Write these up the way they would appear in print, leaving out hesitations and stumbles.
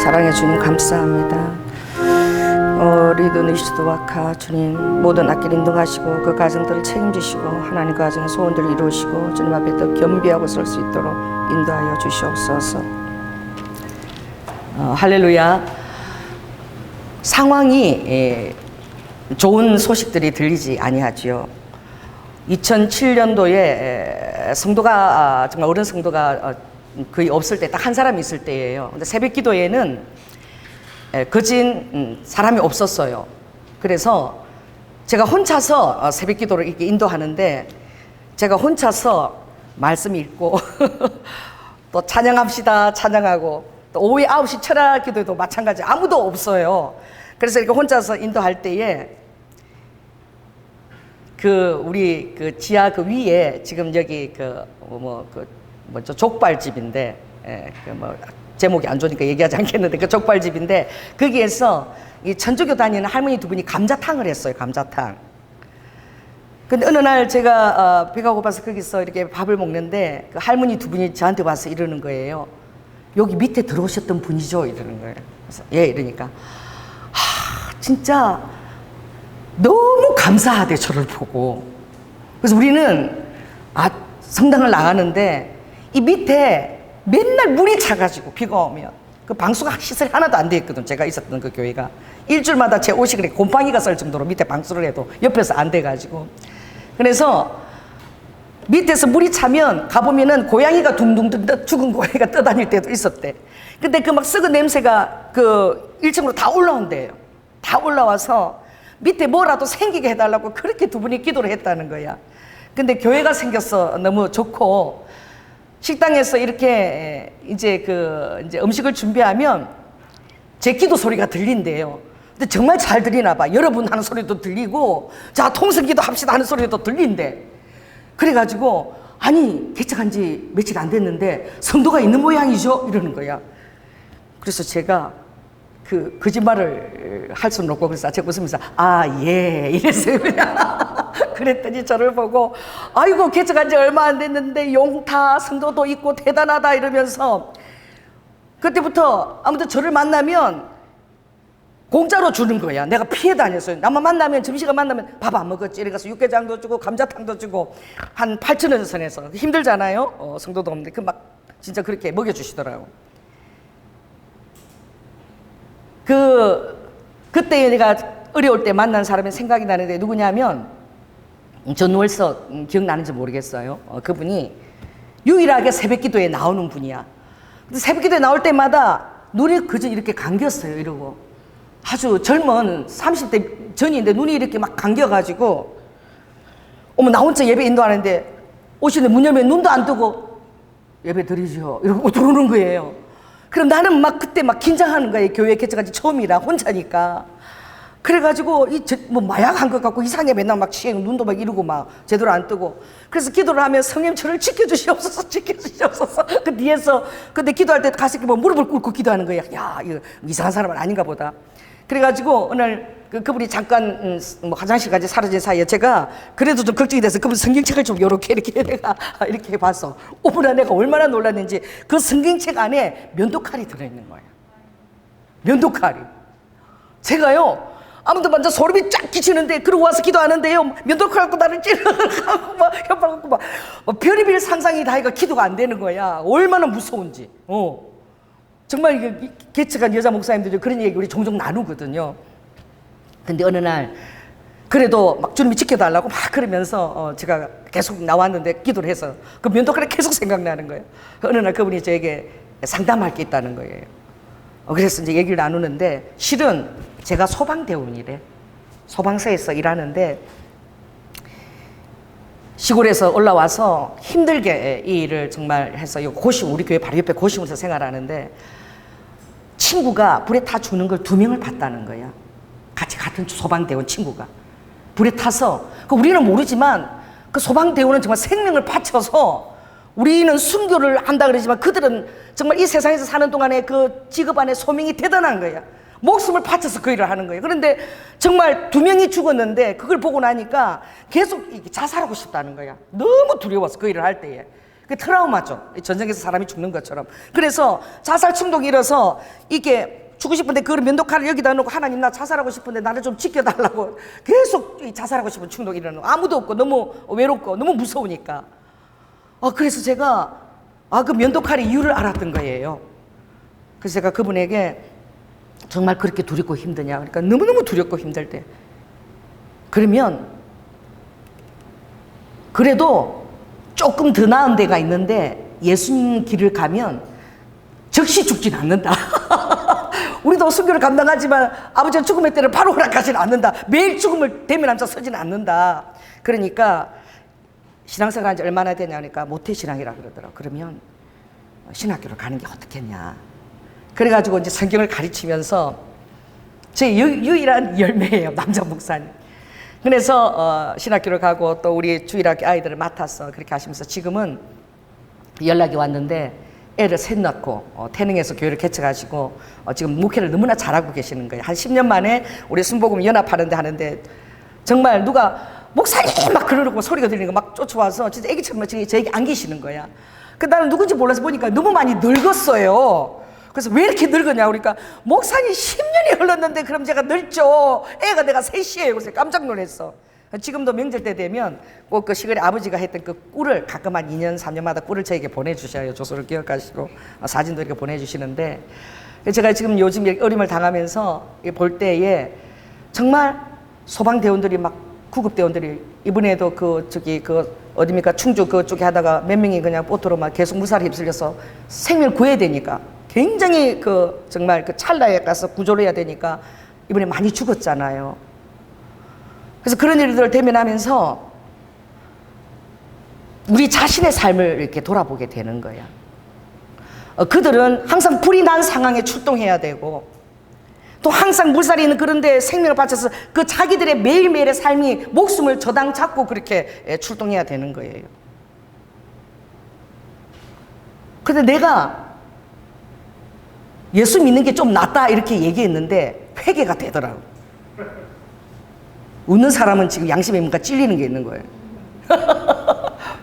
사랑해 주님 감사합니다. 리드니시도와카 주님 모든 악기를 인도하시고 그 가정들을 책임지시고 하나님 가정의 소원들을 이루시고 주님 앞에 더 겸비하고 설 수 있도록 인도하여 주시옵소서. 할렐루야. 상황이 좋은 소식들이 들리지 아니하지요. 2007년도에 성도가 정말 어른 성도가 거의 없을 때 딱 한 사람이 있을 때예요. 근데 새벽 기도에는 거진 사람이 없었어요. 그래서 제가 혼자서 새벽 기도를 이렇게 인도하는데 제가 혼자서 말씀 읽고 또 찬양합시다 찬양하고 또 오후 9시 철학 기도에도 마찬가지 아무도 없어요. 그래서 이렇게 혼자서 인도할 때에 우리 지하 위에 지금 여기 족발집인데 제목이 안 좋으니까 얘기하지 않겠는데 그 족발집인데 거기에서 이 천주교 다니는 할머니 두 분이 감자탕을 했어요. 감자탕. 근데 어느 날 제가 배가 고파서 거기서 이렇게 밥을 먹는데 그 할머니 두 분이 저한테 와서 이러는 거예요. 여기 밑에 들어오셨던 분이죠? 이러는 거예요. 그래서 예 이러니까 진짜 너무 감사하대 저를 보고. 그래서 우리는 성당을 나가는데 이 밑에 맨날 물이 차가지고 비가 오면 그 방수가 시설이 하나도 안 돼 있거든. 제가 있었던 그 교회가 일주일마다 제 옷이 그렇게 곰팡이가 설 정도로 밑에 방수를 해도 옆에서 안 돼가지고 그래서 밑에서 물이 차면 가보면은 고양이가 둥둥 죽은 고양이가 떠다닐 때도 있었대. 근데 그 막 썩은 냄새가 그 1층으로 다 올라온대요. 다 올라와서 밑에 뭐라도 생기게 해달라고 그렇게 두 분이 기도를 했다는 거야. 근데 교회가 생겨서 너무 좋고 식당에서 이렇게 이제 음식을 준비하면 제 기도 소리가 들린대요. 근데 정말 잘 들리나 봐. 여러분 하는 소리도 들리고 자 통성기도 합시다 하는 소리도 들린대. 그래가지고 아니 개척한 지 며칠 안 됐는데 성도가 있는 모양이죠? 이러는 거야. 그래서 제가 거짓말을 할 수는 없고 그래서 제가 웃으면서 예 이랬어요 그냥. 그랬더니 저를 보고 아이고 개척한 지 얼마 안 됐는데 용타 성도도 있고 대단하다 이러면서 그때부터 아무튼 저를 만나면 공짜로 주는 거야. 내가 피해 다녔어요. 나만 만나면 점심시간 만나면 밥 안 먹었지. 이래 가서 육개장도 주고 감자탕도 주고 한 8,000원 선에서 힘들잖아요. 성도도 없는데 진짜 그렇게 먹여주시더라고. 그때 내가 어려울 때 만난 사람이 생각이 나는데 누구냐면 전월석 기억나는지 모르겠어요. 그분이 유일하게 새벽기도에 나오는 분이야. 근데 새벽기도에 나올 때마다 눈이 그저 이렇게 감겼어요. 이러고 아주 젊은 30대 전인데 눈이 이렇게 막 감겨가지고 어머 나 혼자 예배 인도하는데 오시는데 문 열면 눈도 안 뜨고 예배 드리죠 이러고 들어오는 거예요. 그럼 나는 그때 긴장하는 거예요. 교회 개척한 지 처음이라 혼자니까. 그래가지고 마약 한 것 같고 이상하게 맨날 취해 눈도 이러고 제대로 안 뜨고. 그래서 기도를 하면 성령 저를 지켜주시옵소서 지켜주시옵소서. 그 뒤에서 근데 기도할 때 가서 무릎을 꿇고 기도하는 거예요. 야 이거 이상한 사람은 아닌가 보다. 그래가지고 오늘 그분이 잠깐 화장실 가지 사라진 사이에 제가 그래도 좀 걱정이 돼서 그분 성경책을 좀 이렇게 내가 이렇게 봐서 어머나 내가 얼마나 놀랐는지 그 성경책 안에 면도칼이 들어있는 거예요. 면도칼이. 제가요 아무도 먼저 소름이 쫙 끼치는데 그러고 와서 기도하는데요 면도칼 갖고 나를 찌르고 혓발 갖고 별의별 상상이 다 해가 기도가 안 되는 거야. 얼마나 무서운지. 정말 이게 개척한 여자 목사님들이 그런 얘기 우리 종종 나누거든요. 근데 어느 날 그래도 주님이 지켜달라고 그러면서 제가 계속 나왔는데 기도를 해서 그 면도칼이 계속 생각나는 거예요. 어느 날 그분이 저에게 상담할 게 있다는 거예요. 그래서 이제 얘기를 나누는데 실은 제가 소방대원이래. 소방서에서 일하는데 시골에서 올라와서 힘들게 이 일을 정말 해서 우리 교회 바로 옆에 고시원에서 생활하는데 친구가 불에 타 죽는 걸 2명을 봤다는 거야. 같은 소방대원 친구가 불에 타서 우리는 모르지만 그 소방대원은 정말 생명을 바쳐서 우리는 순교를 한다 그러지만 그들은 정말 이 세상에서 사는 동안에 그 직업 안에 소명이 대단한 거야. 목숨을 바쳐서 그 일을 하는 거예요. 그런데 정말 2명이 죽었는데 그걸 보고 나니까 계속 자살하고 싶다는 거야. 너무 두려워서 그 일을 할 때에. 그 트라우마죠. 전쟁에서 사람이 죽는 것처럼. 그래서 자살 충동이 일어서 이게 죽고 싶은데 그걸 면도칼을 여기다 놓고 하나님 나 자살하고 싶은데 나를 좀 지켜달라고 계속 자살하고 싶은 충동이 일어나는 거예요. 아무도 없고 너무 외롭고 너무 무서우니까. 그래서 제가 그 면도칼의 이유를 알았던 거예요. 그래서 제가 그분에게 정말 그렇게 두렵고 힘드냐. 그러니까 너무너무 두렵고 힘들대. 그러면 그래도 조금 더 나은 데가 있는데 예수님 길을 가면 즉시 죽진 않는다. 우리도 순교를 감당하지만 아버지가 죽음의 때를 바로 허락하지는 않는다. 매일 죽음을 대면하면서 서지는 않는다. 그러니까 신앙생활 한 지 얼마나 되냐 하니까 모태신앙이라 그러더라고. 그러면 신학교를 가는 게 어떻겠냐. 그래가지고 이제 성경을 가르치면서 제 유일한 열매예요. 남자 목사님. 그래서 신학교를 가고 또 우리 주일학교 아이들을 맡아서 그렇게 하시면서 지금은 연락이 왔는데 애를 셋 낳고 태능에서 교회를 개척하시고 지금 목회를 너무나 잘하고 계시는 거예요. 한 10년 만에 우리 순복음 연합하는데 하는데 정말 누가 목사님 막 그러고 소리가 들리는 거 막 쫓아와서 진짜 애기처럼 저에게 안기시는 거야. 그 나는 누군지 몰라서 보니까 너무 많이 늙었어요. 그래서 왜 이렇게 늙었냐 그러니까 목사님 10년이 흘렀는데 그럼 제가 늙죠. 애가 내가 셋이에요. 그래서 깜짝 놀랐어. 지금도 명절 때 되면 꼭 그 시골에 아버지가 했던 그 꿀을 가끔 한 2년 3년마다 꿀을 저에게 보내주셔요. 조서를 기억하시고 사진도 이렇게 보내주시는데 제가 지금 요즘 어림을 당하면서 볼 때에 정말 소방대원들이 막 구급대원들이 이번에도 어디입니까 충주 그쪽에 하다가 몇 명이 그냥 보트로 막 계속 무사히 휩쓸려서 생명을 구해야 되니까 굉장히 정말 그 찰나에 가서 구조를 해야 되니까 이번에 많이 죽었잖아요. 그래서 그런 일들을 대면하면서 우리 자신의 삶을 이렇게 돌아보게 되는 거야. 그들은 항상 불이 난 상황에 출동해야 되고 또 항상 물살이 있는 그런 데 생명을 바쳐서 그 자기들의 매일매일의 삶이 목숨을 저당 잡고 그렇게 출동해야 되는 거예요. 근데 내가 예수 믿는 게 좀 낫다 이렇게 얘기했는데 회개가 되더라고. 웃는 사람은 지금 양심에 뭔가 찔리는 게 있는 거예요.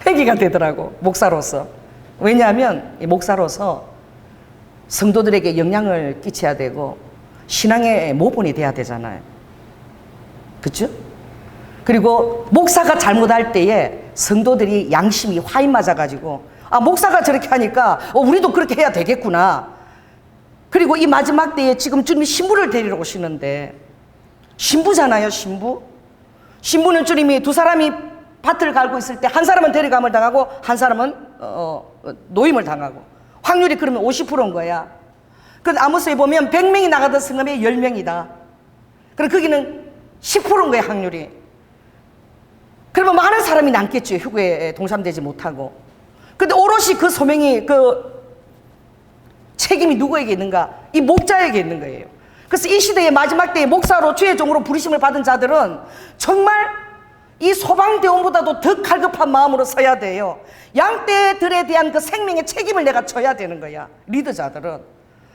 회개가 되더라고, 목사로서. 왜냐하면 이 목사로서 성도들에게 영향을 끼쳐야 되고 신앙의 모본이 돼야 되잖아요. 그렇죠? 그리고 목사가 잘못할 때에 성도들이 양심이 화인 맞아가지고 목사가 저렇게 하니까 우리도 그렇게 해야 되겠구나. 그리고 이 마지막 때에 지금 주님이 신부를 데리러 오시는데 신부잖아요, 신부. 신부는 주님이 두 사람이 밭을 갈고 있을 때 한 사람은 데려감을 당하고 한 사람은 노임을 당하고 확률이 그러면 50%인 거야. 그런데 아모스에 보면 100명이 나가던 성읍에 10명이다. 그럼 거기는 10%인 거야, 확률이. 그러면 많은 사람이 남겠죠, 휴거에 동참되지 못하고. 근데 오롯이 그 소명이 책임이 누구에게 있는가? 이 목자에게 있는 거예요. 그래서 이 시대의 마지막 때의 목사로 주의 종으로 부르심을 받은 자들은 정말 이 소방대원보다도 더 갈급한 마음으로 서야 돼요. 양떼들에 대한 그 생명의 책임을 내가 져야 되는 거야. 리더자들은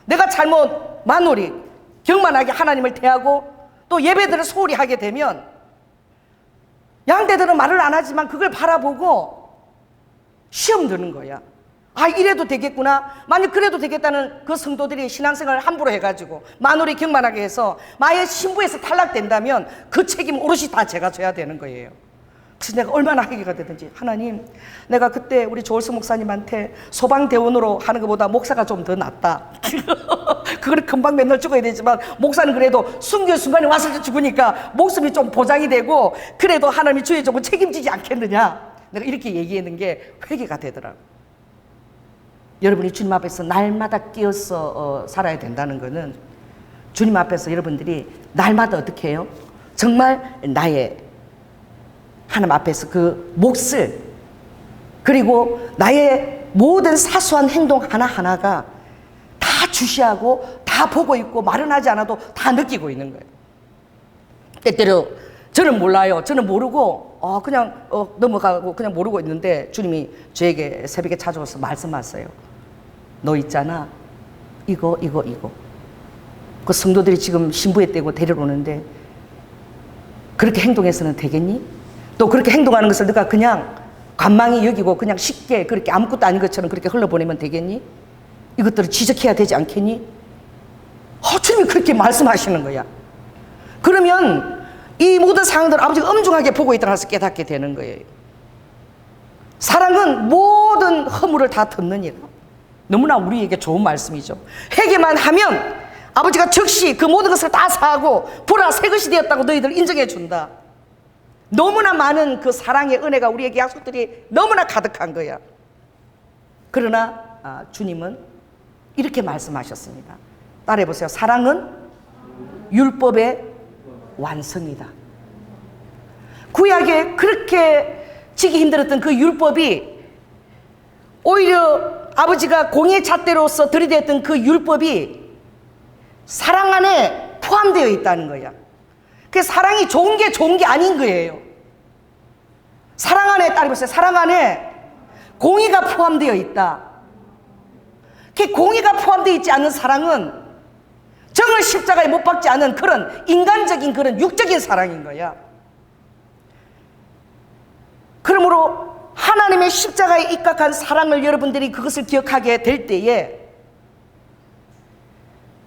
내가 잘못 만우리 경만하게 하나님을 대하고 또 예배들을 소홀히 하게 되면 양떼들은 말을 안 하지만 그걸 바라보고 시험 드는 거야. 이래도 되겠구나. 만약 그래도 되겠다는 그 성도들이 신앙생활을 함부로 해가지고 만우리 경만하게 해서 만약 신부에서 탈락된다면 그 책임 오롯이 다 제가 져야 되는 거예요. 그래서 내가 얼마나 회개가 되든지 하나님, 내가 그때 우리 조월석 목사님한테 소방대원으로 하는 것보다 목사가 좀 더 낫다. 그걸 금방 맨날 죽어야 되지만 목사는 그래도 순교 순간에 왔을 때 죽으니까 목숨이 좀 보장이 되고 그래도 하나님이 주의 종을 책임지지 않겠느냐. 내가 이렇게 얘기하는 게 회개가 되더라고. 여러분이 주님 앞에서 날마다 끼어서 살아야 된다는 것은 주님 앞에서 여러분들이 날마다 어떻게 해요? 정말 나의 하나님 앞에서 그 몫을 그리고 나의 모든 사소한 행동 하나하나가 다 주시하고 다 보고 있고 말은 하지 않아도 다 느끼고 있는 거예요. 때때로 저는 몰라요. 저는 모르고 그냥 넘어가고 그냥 모르고 있는데 주님이 저에게 새벽에 찾아와서 말씀하세요. 너 있잖아. 이거. 그 성도들이 지금 신부에 떼고 데리러 오는데 그렇게 행동해서는 되겠니? 또 그렇게 행동하는 것을 네가 그냥 관망이 여기고 그냥 쉽게 그렇게 아무것도 아닌 것처럼 그렇게 흘러보내면 되겠니? 이것들을 지적해야 되지 않겠니? 주님이 그렇게 말씀하시는 거야. 그러면 이 모든 상황들을 아버지가 엄중하게 보고 있다는 것을 깨닫게 되는 거예요. 사랑은 모든 허물을 다 덮느니라. 너무나 우리에게 좋은 말씀이죠. 회개만 하면 아버지가 즉시 그 모든 것을 다 사하고 보라 새 것이 되었다고 너희들 인정해 준다. 너무나 많은 그 사랑의 은혜가 우리에게 약속들이 너무나 가득한 거야. 그러나 주님은 이렇게 말씀하셨습니다. 따라해 보세요. 사랑은 율법의 완성이다. 구약에 그렇게 지기 힘들었던 그 율법이 오히려 아버지가 공의 잣대로서 들이댔던 그 율법이 사랑 안에 포함되어 있다는 거야. 그 사랑이 좋은 게 아닌 거예요. 사랑 안에 따라해보세요. 사랑 안에 공의가 포함되어 있다. 그 공의가 포함되어 있지 않은 사랑은 정을 십자가에 못 박지 않은 그런 인간적인 그런 육적인 사랑인 거야. 그러므로 하나님의 십자가에 입각한 사랑을 여러분들이 그것을 기억하게 될 때에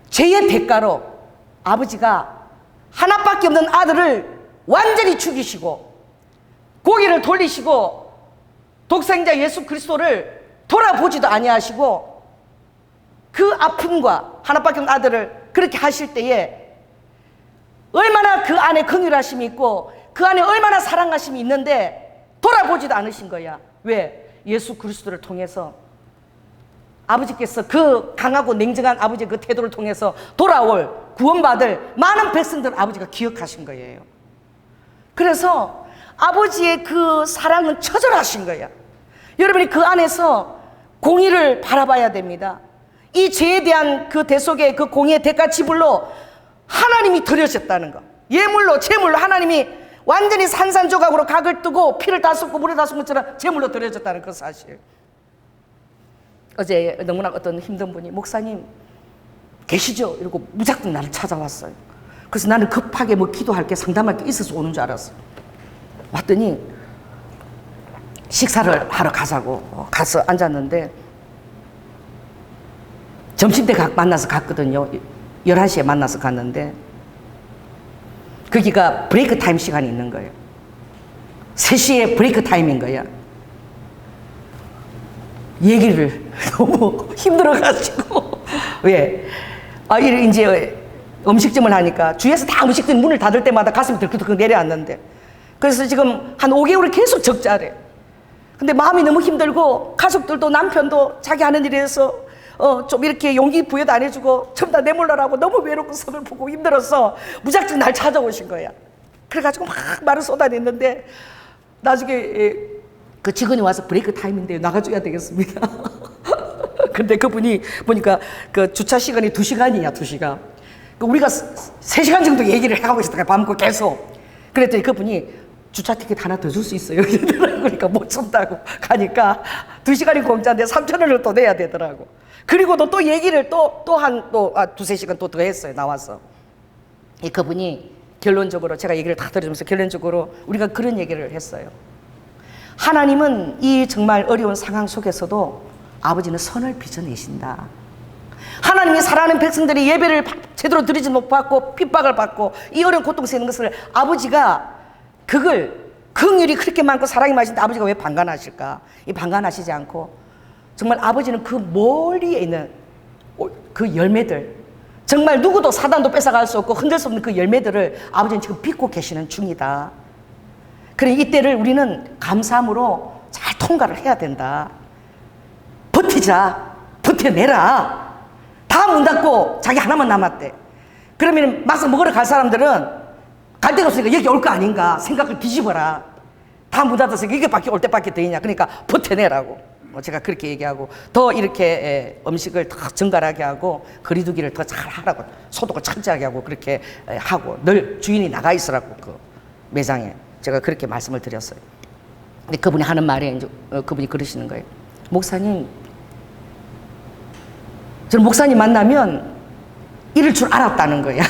죄의 대가로 아버지가 하나밖에 없는 아들을 완전히 죽이시고 고개를 돌리시고 독생자 예수 그리스도를 돌아보지도 아니하시고 그 아픔과 하나밖에 없는 아들을 그렇게 하실 때에 얼마나 그 안에 긍휼하심이 있고 그 안에 얼마나 사랑하심이 있는데 돌아보지도 않으신 거야. 왜? 예수 그리스도를 통해서 아버지께서 그 강하고 냉정한 아버지의 그 태도를 통해서 돌아올 구원받을 많은 백성들을 아버지가 기억하신 거예요. 그래서 아버지의 그 사랑은 처절하신 거야. 여러분이 그 안에서 공의를 바라봐야 됩니다. 이 죄에 대한 그 대속의 그 공의의 대가 지불로 하나님이 드려졌다는 거. 예물로 제물로 하나님이 완전히 산산조각으로 각을 뜨고 피를 다 쏟고 물을 다 쏟은 것처럼 제물로 드려졌다는 그 사실. 어제 너무나 어떤 힘든 분이 목사님 계시죠? 이러고 무작정 나를 찾아왔어요. 그래서 나는 급하게 뭐 기도할 게 상담할 게 있어서 오는 줄 알았어. 왔더니 식사를 하러 가자고 가서 앉았는데 점심때 만나서 갔거든요. 11시에 만나서 갔는데 거기가 브레이크 타임 시간이 있는 거예요. 3시에 브레이크 타임인 거야. 얘기를 너무 힘들어가지고 왜? 이제 음식점을 하니까 주위에서 다 음식점 문을 닫을 때마다 가슴이 들썩들썩 내려앉는데 그래서 지금 한 5개월을 계속 적자래. 근데 마음이 너무 힘들고 가족들도 남편도 자기 하는 일에서 좀 이렇게 용기 부여도 안 해주고 전부 다 내몰라라고 너무 외롭고 서글프고 힘들어서 무작정 날 찾아오신 거야. 그래가지고 막 말을 쏟아냈는데 나중에 그 직원이 와서 브레이크 타임인데 나가줘야 되겠습니다. 근데 그분이 보니까 그 주차 시간이 2시간이야, 2시간. 우리가 3시간 정도 얘기를 해가고 있었다가 밤새 계속. 그랬더니 그분이 주차 티켓 하나 더 줄 수 있어요. 그러니까 못 준다고 가니까 2시간이 공짜인데 3,000원을 또 내야 되더라고. 그리고도 또 얘기를 두세 시간 또 더 했어요. 나와서. 그분이 결론적으로 제가 얘기를 다 들으면서 결론적으로 우리가 그런 얘기를 했어요. 하나님은 이 정말 어려운 상황 속에서도 아버지는 선을 빚어내신다. 하나님이 사랑하는 백성들이 예배를 제대로 드리지 못받고 핍박을 받고 이 어려운 고통스러운 있는 것을 아버지가 그걸 긍휼이 그렇게 많고 사랑이 많으신데 아버지가 왜 방관하실까? 이 방관하시지 않고 정말 아버지는 그 멀리에 있는 그 열매들 정말 누구도 사단도 뺏어갈 수 없고 흔들 수 없는 그 열매들을 아버지는 지금 빚고 계시는 중이다. 그래 이때를 우리는 감사함으로 잘 통과를 해야 된다. 버티자. 버텨내라. 다 문 닫고 자기 하나만 남았대. 그러면 막상 먹으러 갈 사람들은 갈 데가 없으니까 여기 올 거 아닌가 생각을 뒤집어라. 다 문 닫아서 여기밖에 올 때밖에 더 있냐. 그러니까 버텨내라고. 제가 그렇게 얘기하고 더 이렇게 음식을 더 정갈하게 하고 거리두기를 더 잘 하라고 소독을 철저하게 하고 그렇게 하고 늘 주인이 나가 있으라고 그 매장에 제가 그렇게 말씀을 드렸어요. 근데 그분이 하는 말에 이제 그분이 그러시는 거예요. 목사님, 저는 목사님 만나면 이럴 줄 알았다는 거야.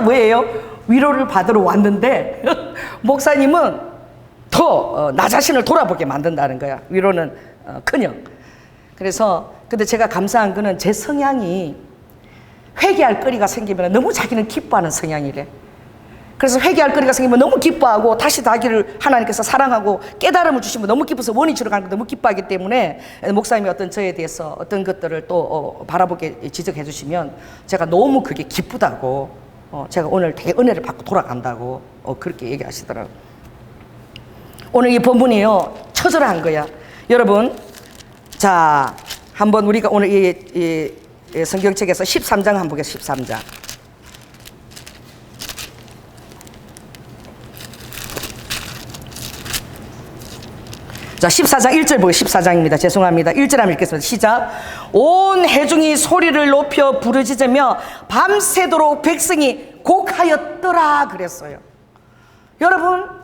왜예요? 위로를 받으러 왔는데 목사님은 더 나 자신을 돌아보게 만든다는 거야. 위로는 커녕. 그래서 근데 제가 감사한 거는 제 성향이 회개할 거리가 생기면 너무 자기는 기뻐하는 성향이래. 그래서 회개할 거리가 생기면 너무 기뻐하고 다시 자기를 하나님께서 사랑하고 깨달음을 주시면 너무 기뻐서 원위치로 가는 거 너무 기뻐하기 때문에 목사님이 어떤 저에 대해서 어떤 것들을 또 바라보게 지적해 주시면 제가 너무 그게 기쁘다고 제가 오늘 되게 은혜를 받고 돌아간다고 그렇게 얘기하시더라고요. 오늘 이 본문이요 처절한 거야. 여러분 자 한번 우리가 오늘 이 성경책에서 13장 한번 보겠습니다. 13장. 자 14장 1절 보고 14장입니다. 죄송합니다. 1절 한번 읽겠습니다. 시작. 온 회중이 소리를 높여 부르짖으며 밤새도록 백성이 곡하였더라 그랬어요. 여러분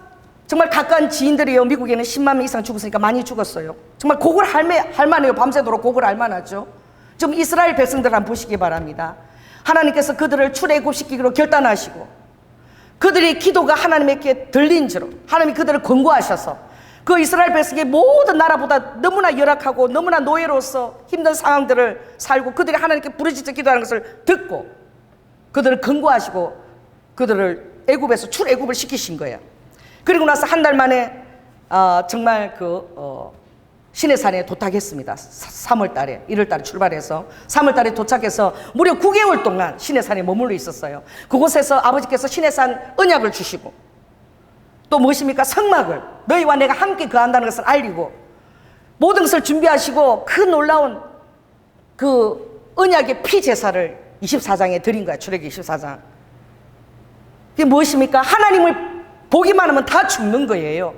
정말 가까운 지인들이요 미국에는 10만 명 이상 죽었으니까 많이 죽었어요. 정말 곡을 할 만해요. 밤새도록 곡을 할 만하죠. 좀 이스라엘 백성들 한번 보시기 바랍니다. 하나님께서 그들을 출애굽시키기로 결단하시고 그들의 기도가 하나님께 들린지로 하나님이 그들을 권고하셔서 그 이스라엘 백성의 모든 나라보다 너무나 열악하고 너무나 노예로서 힘든 상황들을 살고 그들이 하나님께 부르짖어 기도하는 것을 듣고 그들을 권고하시고 그들을 애굽에서 출애굽을 시키신 거예요. 그리고 나서 한 달 만에 정말 시내산에 도착했습니다. 3월 달에 1월 달에 출발해서 3월 달에 도착해서 무려 9개월 동안 시내산에 머물러 있었어요. 그곳에서 아버지께서 시내산 언약을 주시고 또 무엇입니까? 성막을 너희와 내가 함께 거한다는 것을 알리고 모든 것을 준비하시고 그 놀라운 그 언약의 피 제사를 24장에 드린 거야. 출애굽기 24장. 그게 무엇입니까? 하나님을 보기만 하면 다 죽는 거예요.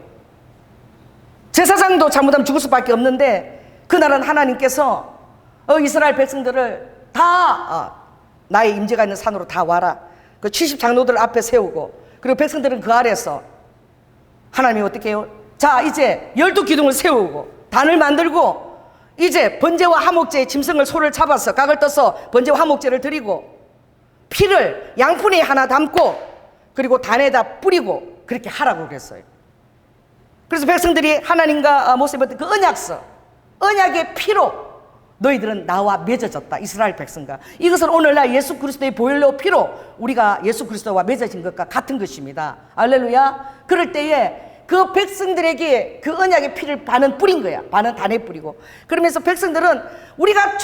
제사장도 잘못하면 죽을 수밖에 없는데 그날은 하나님께서 이스라엘 백성들을 다 나의 임재가 있는 산으로 다 와라. 그 70장로들 앞에 세우고 그리고 백성들은 그 아래서 하나님이 어떻게 해요? 자 이제 12기둥을 세우고 단을 만들고 이제 번제와 화목제의 짐승을 소를 잡아서 각을 떠서 번제와 화목제를 드리고 피를 양푼에 하나 담고 그리고 단에다 뿌리고 그렇게 하라고 그랬어요. 그래서 백성들이 하나님과 모세한테 그 언약서 언약의 피로 너희들은 나와 맺어졌다. 이스라엘 백성과 이것은 오늘날 예수 그리스도의 보혈로 피로 우리가 예수 그리스도와 맺어진 것과 같은 것입니다. 할렐루야. 그럴 때에 그 백성들에게 그 언약의 피를 반은 뿌린 거야. 반은 단에 뿌리고 그러면서 백성들은 우리가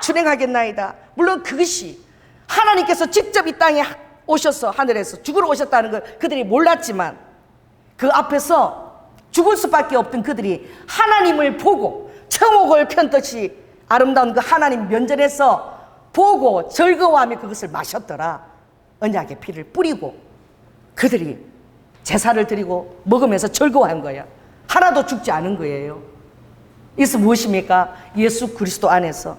준행하겠나이다. 물론 그것이 하나님께서 직접 이 땅에 오셔서 하늘에서 죽으러 오셨다는 걸 그들이 몰랐지만 그 앞에서 죽을 수밖에 없던 그들이 하나님을 보고 청옥을 편듯이 아름다운 그 하나님 면전에서 보고 즐거워하며 그것을 마셨더라. 언약의 피를 뿌리고 그들이 제사를 드리고 먹으면서 즐거워한 거야. 하나도 죽지 않은 거예요. 이것은 무엇입니까? 예수 그리스도 안에서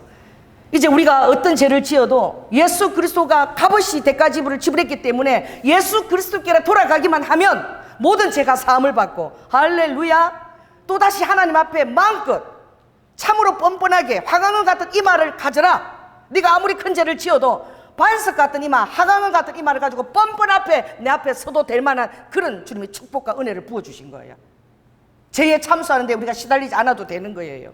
이제 우리가 어떤 죄를 지어도 예수 그리스도가 값없이 대가지불을 지불했기 때문에 예수 그리스도께로 돌아가기만 하면 모든 죄가 사함을 받고 할렐루야. 또다시 하나님 앞에 마음껏 참으로 뻔뻔하게 화강은 같은 이마를 가져라. 네가 아무리 큰 죄를 지어도 반석 같은 이마, 화강은 같은 이마를 가지고 뻔뻔 앞에 내 앞에 서도 될 만한 그런 주님의 축복과 은혜를 부어주신 거예요. 죄에 참수하는데 우리가 시달리지 않아도 되는 거예요.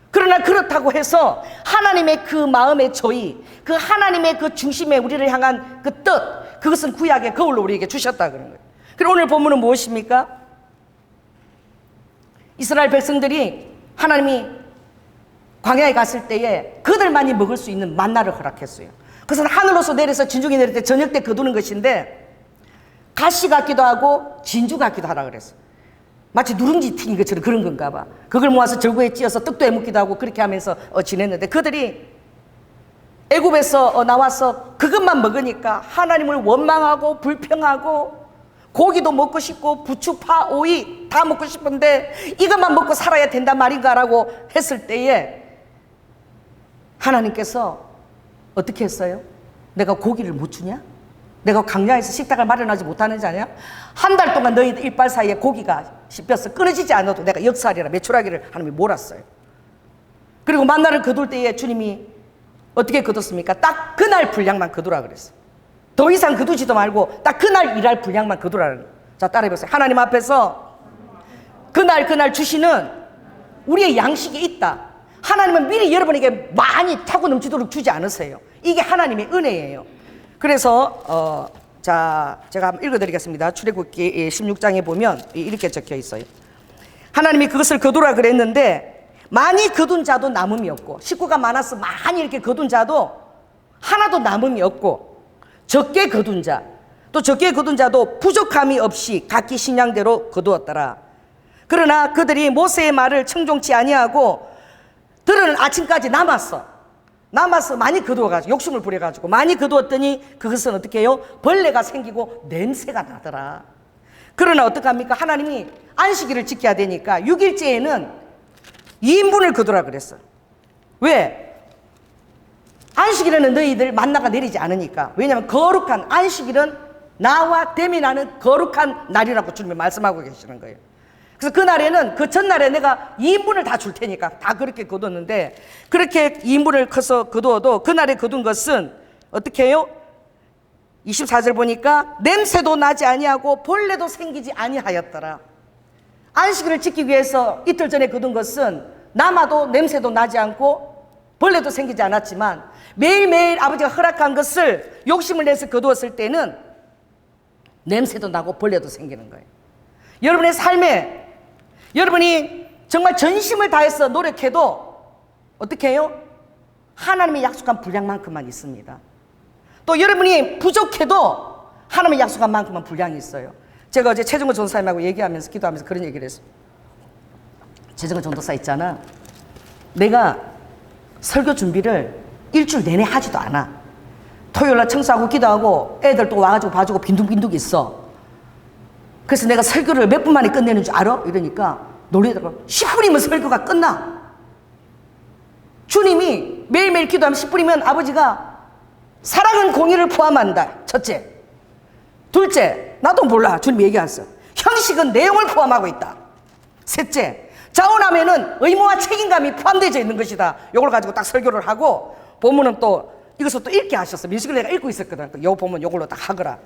그러나 그렇다고 해서 하나님의 그 마음의 조의, 그 하나님의 그 중심에 우리를 향한 그 뜻, 그것은 구약의 거울로 우리에게 주셨다 그런 거예요. 그리고 오늘 본문은 무엇입니까? 이스라엘 백성들이 하나님이 광야에 갔을 때에 그들만이 먹을 수 있는 만나를 허락했어요. 그것은 하늘로서 내려서 진중이 내릴 때 저녁 때 거두는 것인데 가시 같기도 하고 진주 같기도 하라 그랬어요. 마치 누룽지 튀긴 것처럼 그런 건가 봐. 그걸 모아서 절구에 찧어서 떡도 해먹기도 하고 그렇게 하면서 지냈는데 그들이 애굽에서 나와서 그것만 먹으니까 하나님을 원망하고 불평하고 고기도 먹고 싶고 부추, 파, 오이 다 먹고 싶은데 이것만 먹고 살아야 된단 말인가라고 했을 때에 하나님께서 어떻게 했어요? 내가 고기를 못 주냐? 내가 광야에서 식탁을 마련하지 못하는 자냐? 한 달 동안 너희들 이빨 사이에 고기가 씹혀서 끊어지지 않아도 내가 역사리라 메추라기를 하나님이 몰았어요. 그리고 만나를 거둘 때에 주님이 어떻게 거뒀습니까? 딱 그날 분량만 거두라 그랬어요. 더 이상 거두지도 말고 딱 그날 일할 분량만 거두라. 자, 따라해보세요. 하나님 앞에서 그날 주시는 우리의 양식이 있다. 하나님은 미리 여러분에게 많이 차고 넘치도록 주지 않으세요. 이게 하나님의 은혜예요. 그래서 자, 제가 한번 읽어드리겠습니다. 출애굽기 16장에 보면 이렇게 적혀 있어요. 하나님이 그것을 거두라 그랬는데 많이 거둔 자도 남음이 없고, 식구가 많아서 많이 이렇게 거둔 자도 하나도 남음이 없고, 적게 거둔 자, 또 적게 거둔 자도 부족함이 없이 각기 식량대로 거두었더라. 그러나 그들이 모세의 말을 청종치 아니하고 들은 아침까지 남아서 많이 거두어가지고 욕심을 부려가지고 많이 거두었더니 그것은 어떻게 해요? 벌레가 생기고 냄새가 나더라. 그러나 어떡합니까? 하나님이 안식일을 지켜야 되니까 6일째에는 2인분을 거두라 그랬어. 왜? 안식일에는 너희들 만나가 내리지 않으니까. 왜냐하면 거룩한 안식일은 나와 대면하는 거룩한 날이라고 주님이 말씀하고 계시는 거예요. 그래서 그날에는, 그 전날에 내가 2인분을 다 줄 테니까 다 그렇게 거뒀는데, 그렇게 2인분을 커서 거두어도 그날에 거둔 것은 어떻게 해요? 24절 보니까 냄새도 나지 아니하고 벌레도 생기지 아니하였더라. 안식일을 지키기 위해서 이틀 전에 거둔 것은 남아도 냄새도 나지 않고 벌레도 생기지 않았지만, 매일매일 아버지가 허락한 것을 욕심을 내서 거두었을 때는 냄새도 나고 벌레도 생기는 거예요. 여러분의 삶에 여러분이 정말 전심을 다해서 노력해도 어떻게 해요? 하나님의 약속한 분량만큼만 있습니다. 또 여러분이 부족해도 하나님의 약속한 만큼만 분량이 있어요. 제가 어제 최정호 전도사님하고 얘기하면서 기도하면서 그런 얘기를 했어요. 최정호 전도사 있잖아, 내가 설교 준비를 일주일 내내 하지도 않아. 토요일날 청소하고 기도하고 애들 또 와가지고 봐주고 빈둥빈둥 있어. 그래서 내가 설교를 몇 분 만에 끝내는 줄 알아? 이러니까 놀리더라고. 10분이면 설교가 끝나. 주님이 매일매일 기도하면 10분이면 아버지가 사랑은 공의를 포함한다. 첫째. 둘째, 나도 몰라. 주님이 얘기했어. 형식은 내용을 포함하고 있다. 셋째, 자원함에는 의무와 책임감이 포함되어 있는 것이다. 이걸 가지고 딱 설교를 하고, 본문은 또 이것을 또 읽게 하셨어. 민식을 내가 읽고 있었거든. 요 보면 요걸로 딱 하거라.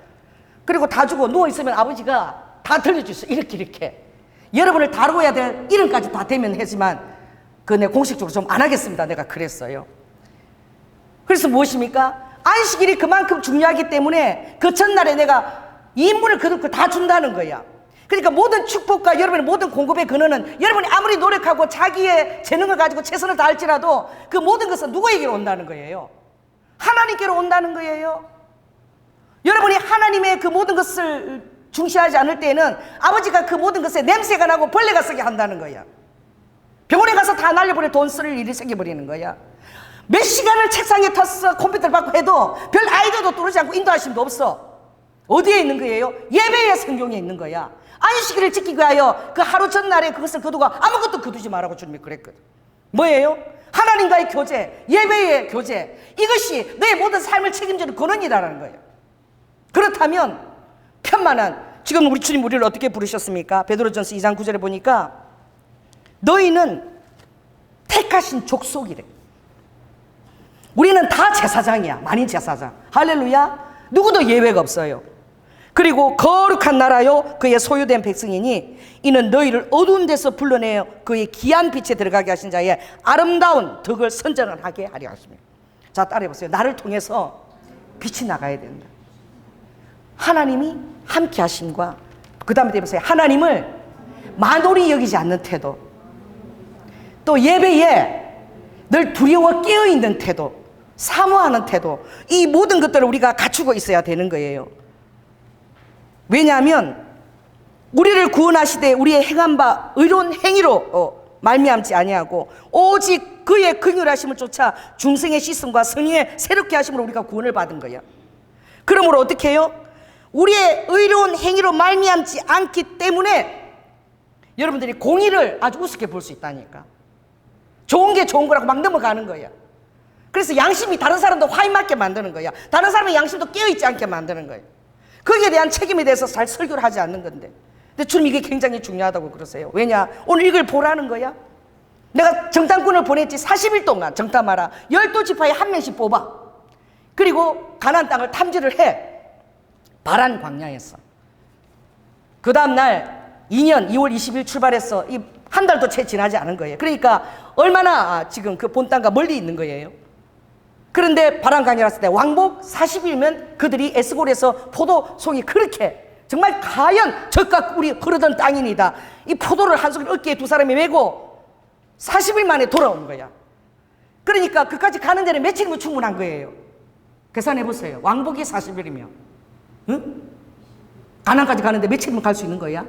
그리고 다 주고 누워있으면 아버지가 다 들려주셨어. 이렇게 여러분을 다루어야 될 이름까지 다 대면하지만 그 내 공식적으로 좀 안 하겠습니다. 내가 그랬어요. 그래서 무엇입니까? 안식일이 그만큼 중요하기 때문에 그 첫날에 내가 2인분을 거듭 다 준다는 거야. 그러니까 모든 축복과 여러분의 모든 공급의 근원은 여러분이 아무리 노력하고 자기의 재능을 가지고 최선을 다할지라도 그 모든 것은 누구에게로 온다는 거예요? 하나님께로 온다는 거예요. 여러분이 하나님의 그 모든 것을 중시하지 않을 때는 아버지가 그 모든 것에 냄새가 나고 벌레가 쓰게 한다는 거야. 병원에 가서 다 날려버려 돈 쓸 일이 생겨버리는 거야. 몇 시간을 책상에 탔어 컴퓨터를 받고 해도 별 아이디어도 떨어지지 않고 인도하심도 없어. 어디에 있는 거예요? 예배의 성경에 있는 거야. 안식일을 지키기 위하여 그 하루 전날에 그것을 거두고 아무것도 거두지 말라고 주님이 그랬거든. 뭐예요? 하나님과의 교제, 예배의 교제, 이것이 내 모든 삶을 책임지는 근원이라는 거예요. 그렇다면 편만한, 지금 우리 주님 우리를 어떻게 부르셨습니까? 베드로전서 2장 9절에 보니까 너희는 택하신 족속이래. 우리는 다 제사장이야. 만인 제사장. 할렐루야. 누구도 예외가 없어요. 그리고 거룩한 나라요 그의 소유된 백성이니 이는 너희를 어두운 데서 불러내어 그의 귀한 빛에 들어가게 하신 자의 아름다운 덕을 선전을 하게 하려 하십니다. 자, 따라해보세요. 나를 통해서 빛이 나가야 된다. 하나님이 함께 하심과 그 다음에 해보세요. 하나님을 만홀히 여기지 않는 태도, 또 예배에 늘 두려워 깨어있는 태도, 사모하는 태도, 이 모든 것들을 우리가 갖추고 있어야 되는 거예요. 왜냐하면 우리를 구원하시되 우리의 행한 바 의로운 행위로 말미암지 아니하고 오직 그의 긍휼하심을 쫓아 중생의 씻음과 성령의 새롭게 하심으로 우리가 구원을 받은 거야. 그러므로 어떻게 해요? 우리의 의로운 행위로 말미암지 않기 때문에 여러분들이 공의를 아주 우습게 볼 수 있다니까. 좋은 게 좋은 거라고 막 넘어가는 거야. 그래서 양심이 다른 사람도 화인 맞게 만드는 거야. 다른 사람의 양심도 깨어있지 않게 만드는 거야. 거기에 대한 책임에 대해서 잘 설교를 하지 않는 건데. 근데 주님 이게 굉장히 중요하다고 그러세요. 왜냐? 오늘 이걸 보라는 거야. 내가 정탐꾼을 보냈지. 40일 동안 정탐하라. 12지파에 한 명씩 뽑아. 그리고 가나안 땅을 탐지를 해. 바란 광야에서 그 다음날 2년 2월 20일 출발해서 이 한 달도 채 지나지 않은 거예요. 그러니까 얼마나 지금 그 본땅과 멀리 있는 거예요. 그런데 바람강이 왔을 때 왕복 40일면 그들이 에스골에서 포도송이 그렇게 정말 과연 적과 꿀이 흐르던 땅이니다. 이 포도를 한 송이 어깨에 두 사람이 메고 40일 만에 돌아온 거야. 그러니까 그까지 가는 데는 며칠이면 충분한 거예요. 계산해 보세요. 왕복이 40일이면 응? 가나안까지 가는데 며칠이면 갈 수 있는 거야?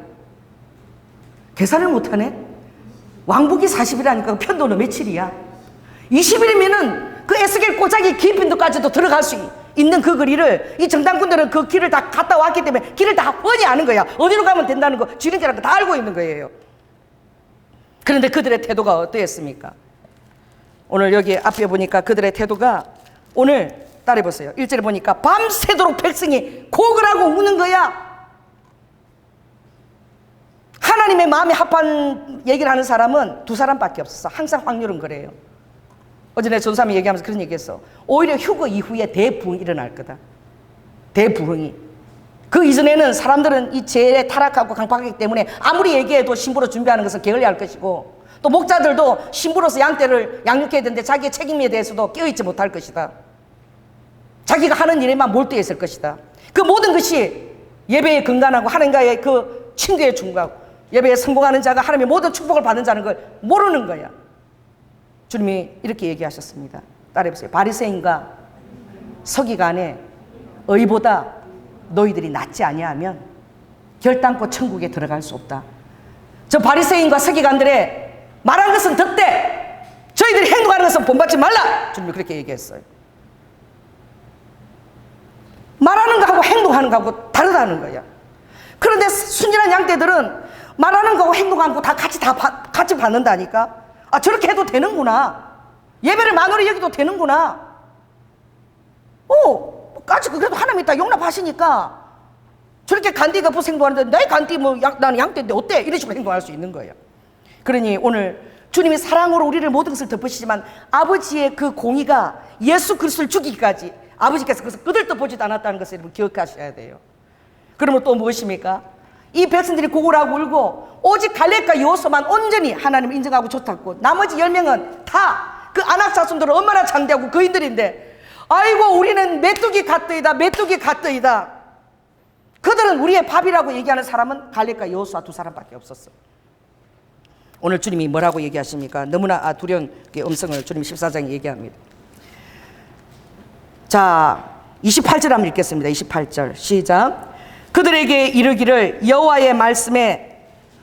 계산을 못하네. 왕복이 40일이라니까 편도는 며칠이야? 20일이면은 그 에스겔 꼬자기 깊은 데까지도 들어갈 수 있는 그 거리를 이 정당군들은 그 길을 다 갔다 왔기 때문에 길을 다 뻔히 아는 거야. 어디로 가면 된다는 거 지름길이라는 거 다 알고 있는 거예요. 그런데 그들의 태도가 어떠했습니까? 오늘 여기 앞에 보니까 그들의 태도가 오늘 따라해보세요. 1절에 보니까 밤새도록 백성이 고글하고 우는 거야. 하나님의 마음에 합한 얘기를 하는 사람은 두 사람밖에 없었어. 항상 확률은 그래요. 어제 내 전사님이 얘기하면서 그런 얘기했어. 오히려 휴거 이후에 대부흥이 일어날 거다. 대부흥이. 그 이전에는 사람들은 이 죄에 타락하고 강팍하기 때문에 아무리 얘기해도 신부로 준비하는 것은 게을리할 것이고, 또 목자들도 신부로서 양떼를 양육해야 되는데 자기의 책임에 대해서도 깨어있지 못할 것이다. 자기가 하는 일에만 몰두해 있을 것이다. 그 모든 것이 예배에 근간하고 하나님과의 그 친교에 중요하고 예배에 성공하는 자가 하나님의 모든 축복을 받는 자는 걸 모르는 거야. 주님이 이렇게 얘기하셨습니다. 따라해보세요. 바리새인과 서기관의 의보다 너희들이 낫지 아니하면 결단코 천국에 들어갈 수 없다. 저 바리새인과 서기관들의 말한 것은 듣되 저희들이 행동하는 것은 본받지 말라. 주님이 그렇게 얘기했어요. 말하는 거하고 행동하는 거하고 다르다는 거야. 그런데 순진한 양떼들은 말하는 거하고 행동하는 거 다 같이 받는다니까. 아, 저렇게 해도 되는구나. 예배를 만으로 여기도 되는구나. 까지 그래도 하나님이 다 용납하시니까 저렇게 간디가 부스 행동하는데 내 간디 나는 양떼인데 어때? 이런 식으로 행동할 수 있는 거예요. 그러니 오늘 주님이 사랑으로 우리를 모든 것을 덮으시지만 아버지의 그 공의가 예수 그리스도를 죽이기까지 아버지께서 그것을 끄들떠보지도 않았다는 것을 여러분 기억하셔야 돼요. 그러면 또 무엇입니까? 이 백성들이 고골하고 울고 오직 갈렙과 여호수아만 온전히 하나님을 인정하고 쫓았고 나머지 10명은 다 그 아낙 자손들은 얼마나 장대하고 거인들인데 아이고 우리는 메뚜기 같더이다 메뚜기 같더이다. 그들은 우리의 밥이라고 얘기하는 사람은 갈렙과 여호수아 두 사람밖에 없었어. 오늘 주님이 뭐라고 얘기하십니까? 너무나 두려운 음성을 주님 14장에 얘기합니다. 자 28절 한번 읽겠습니다. 28절 시작. 그들에게 이르기를 여호와의 말씀에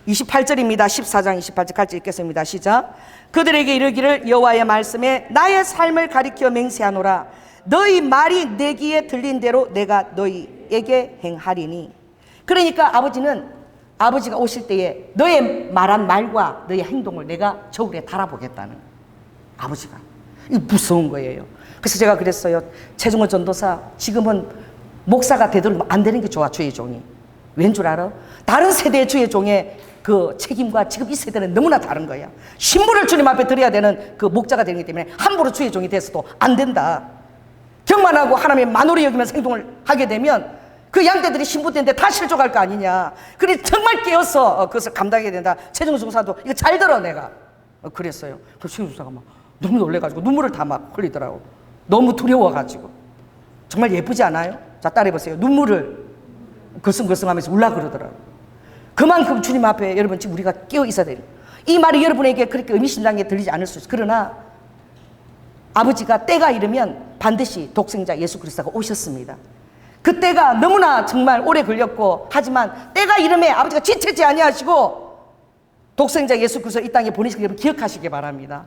28절입니다. 14장 28절 같이 읽겠습니다. 시작. 그들에게 이르기를 여호와의 말씀에 나의 삶을 가리켜 맹세하노라. 너희 말이 내 귀에 들린 대로 내가 너희에게 행하리니. 그러니까 아버지가 오실 때에 너의 말한 말과 너의 행동을 내가 저울에 달아보겠다는 아버지가. 이거 무서운 거예요. 그래서 제가 그랬어요. 최중호 전도사 지금은 목사가 되도록 안 되는 게 좋아. 주의 종이. 왠 줄 알아? 다른 세대의 주의 종의 그 책임과 지금 이 세대는 너무나 다른 거야. 신부를 주님 앞에 드려야 되는 그 목자가 되기 때문에 함부로 주의 종이 돼서도 안 된다. 경만하고 하나님의 만으로 여기면서 행동을 하게 되면 그 양떼들이 신부 때인데 다 실족할 거 아니냐. 그래 정말 깨어서 그것을 감당해야 된다. 최정우 중사도 이거 잘 들어 내가 그랬어요. 그래서 최정우 중사가 막 너무 놀래가지고 눈물을 다 막 흘리더라고. 너무 두려워가지고. 정말 예쁘지 않아요? 자 따라해보세요. 눈물을 거성거성하면서 울라 그러더라고. 그만큼 주님 앞에 여러분 지금 우리가 깨어 있어야 돼요. 이 말이 여러분에게 그렇게 의미심장하게 들리지 않을 수 있어요. 그러나 아버지가 때가 이르면 반드시 독생자 예수 그리스도가 오셨습니다. 그 때가 너무나 정말 오래 걸렸고 하지만 때가 이름에 아버지가 지체지 아니하시고 독생자 예수 그리스도 이 땅에 보내시기 여러분 기억하시기 바랍니다.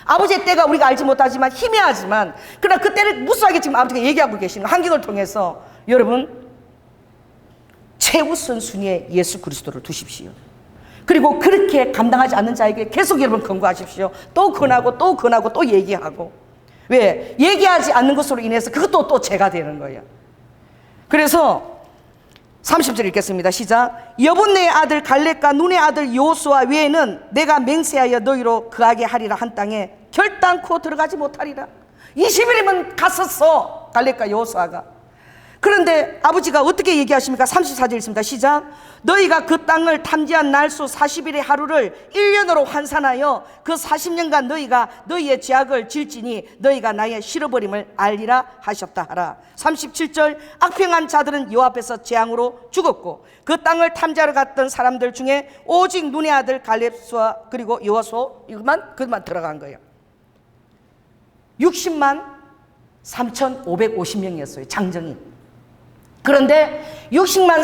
아버지의 때가 우리가 알지 못하지만 희미하지만 그러나 그 때를 무수하게 지금 아버지가 얘기하고 계시는 환경을 통해서 여러분 최우선 순위에 예수 그리스도를 두십시오. 그리고 그렇게 감당하지 않는 자에게 계속 여러분 권고하십시오. 또 권하고 또 권하고 또 얘기하고. 왜? 얘기하지 않는 것으로 인해서 그것도 또 죄가 되는 거예요. 그래서 30절 읽겠습니다. 시작. 여분네의 아들 갈렙과 눈의 아들 여호수아 외에는 내가 맹세하여 너희로 거하게 하리라 한 땅에 결단코 들어가지 못하리라. 20일이면 갔었어 갈렙과 여호수아가. 그런데 아버지가 어떻게 얘기하십니까? 34절 있습니다. 시작. 너희가 그 땅을 탐지한 날수 40일의 하루를 1년으로 환산하여 그 40년간 너희가 너희의 죄악을 질지니 너희가 나의 실어버림을 알리라 하셨다 하라. 37절. 악평한 자들은 여호와 앞에서 재앙으로 죽었고 그 땅을 탐지하러 갔던 사람들 중에 오직 눈의 아들 갈렙수와 그리고 여호수 그만 들어간 거예요. 60만 3,550명이었어요. 장정인. 그런데 60만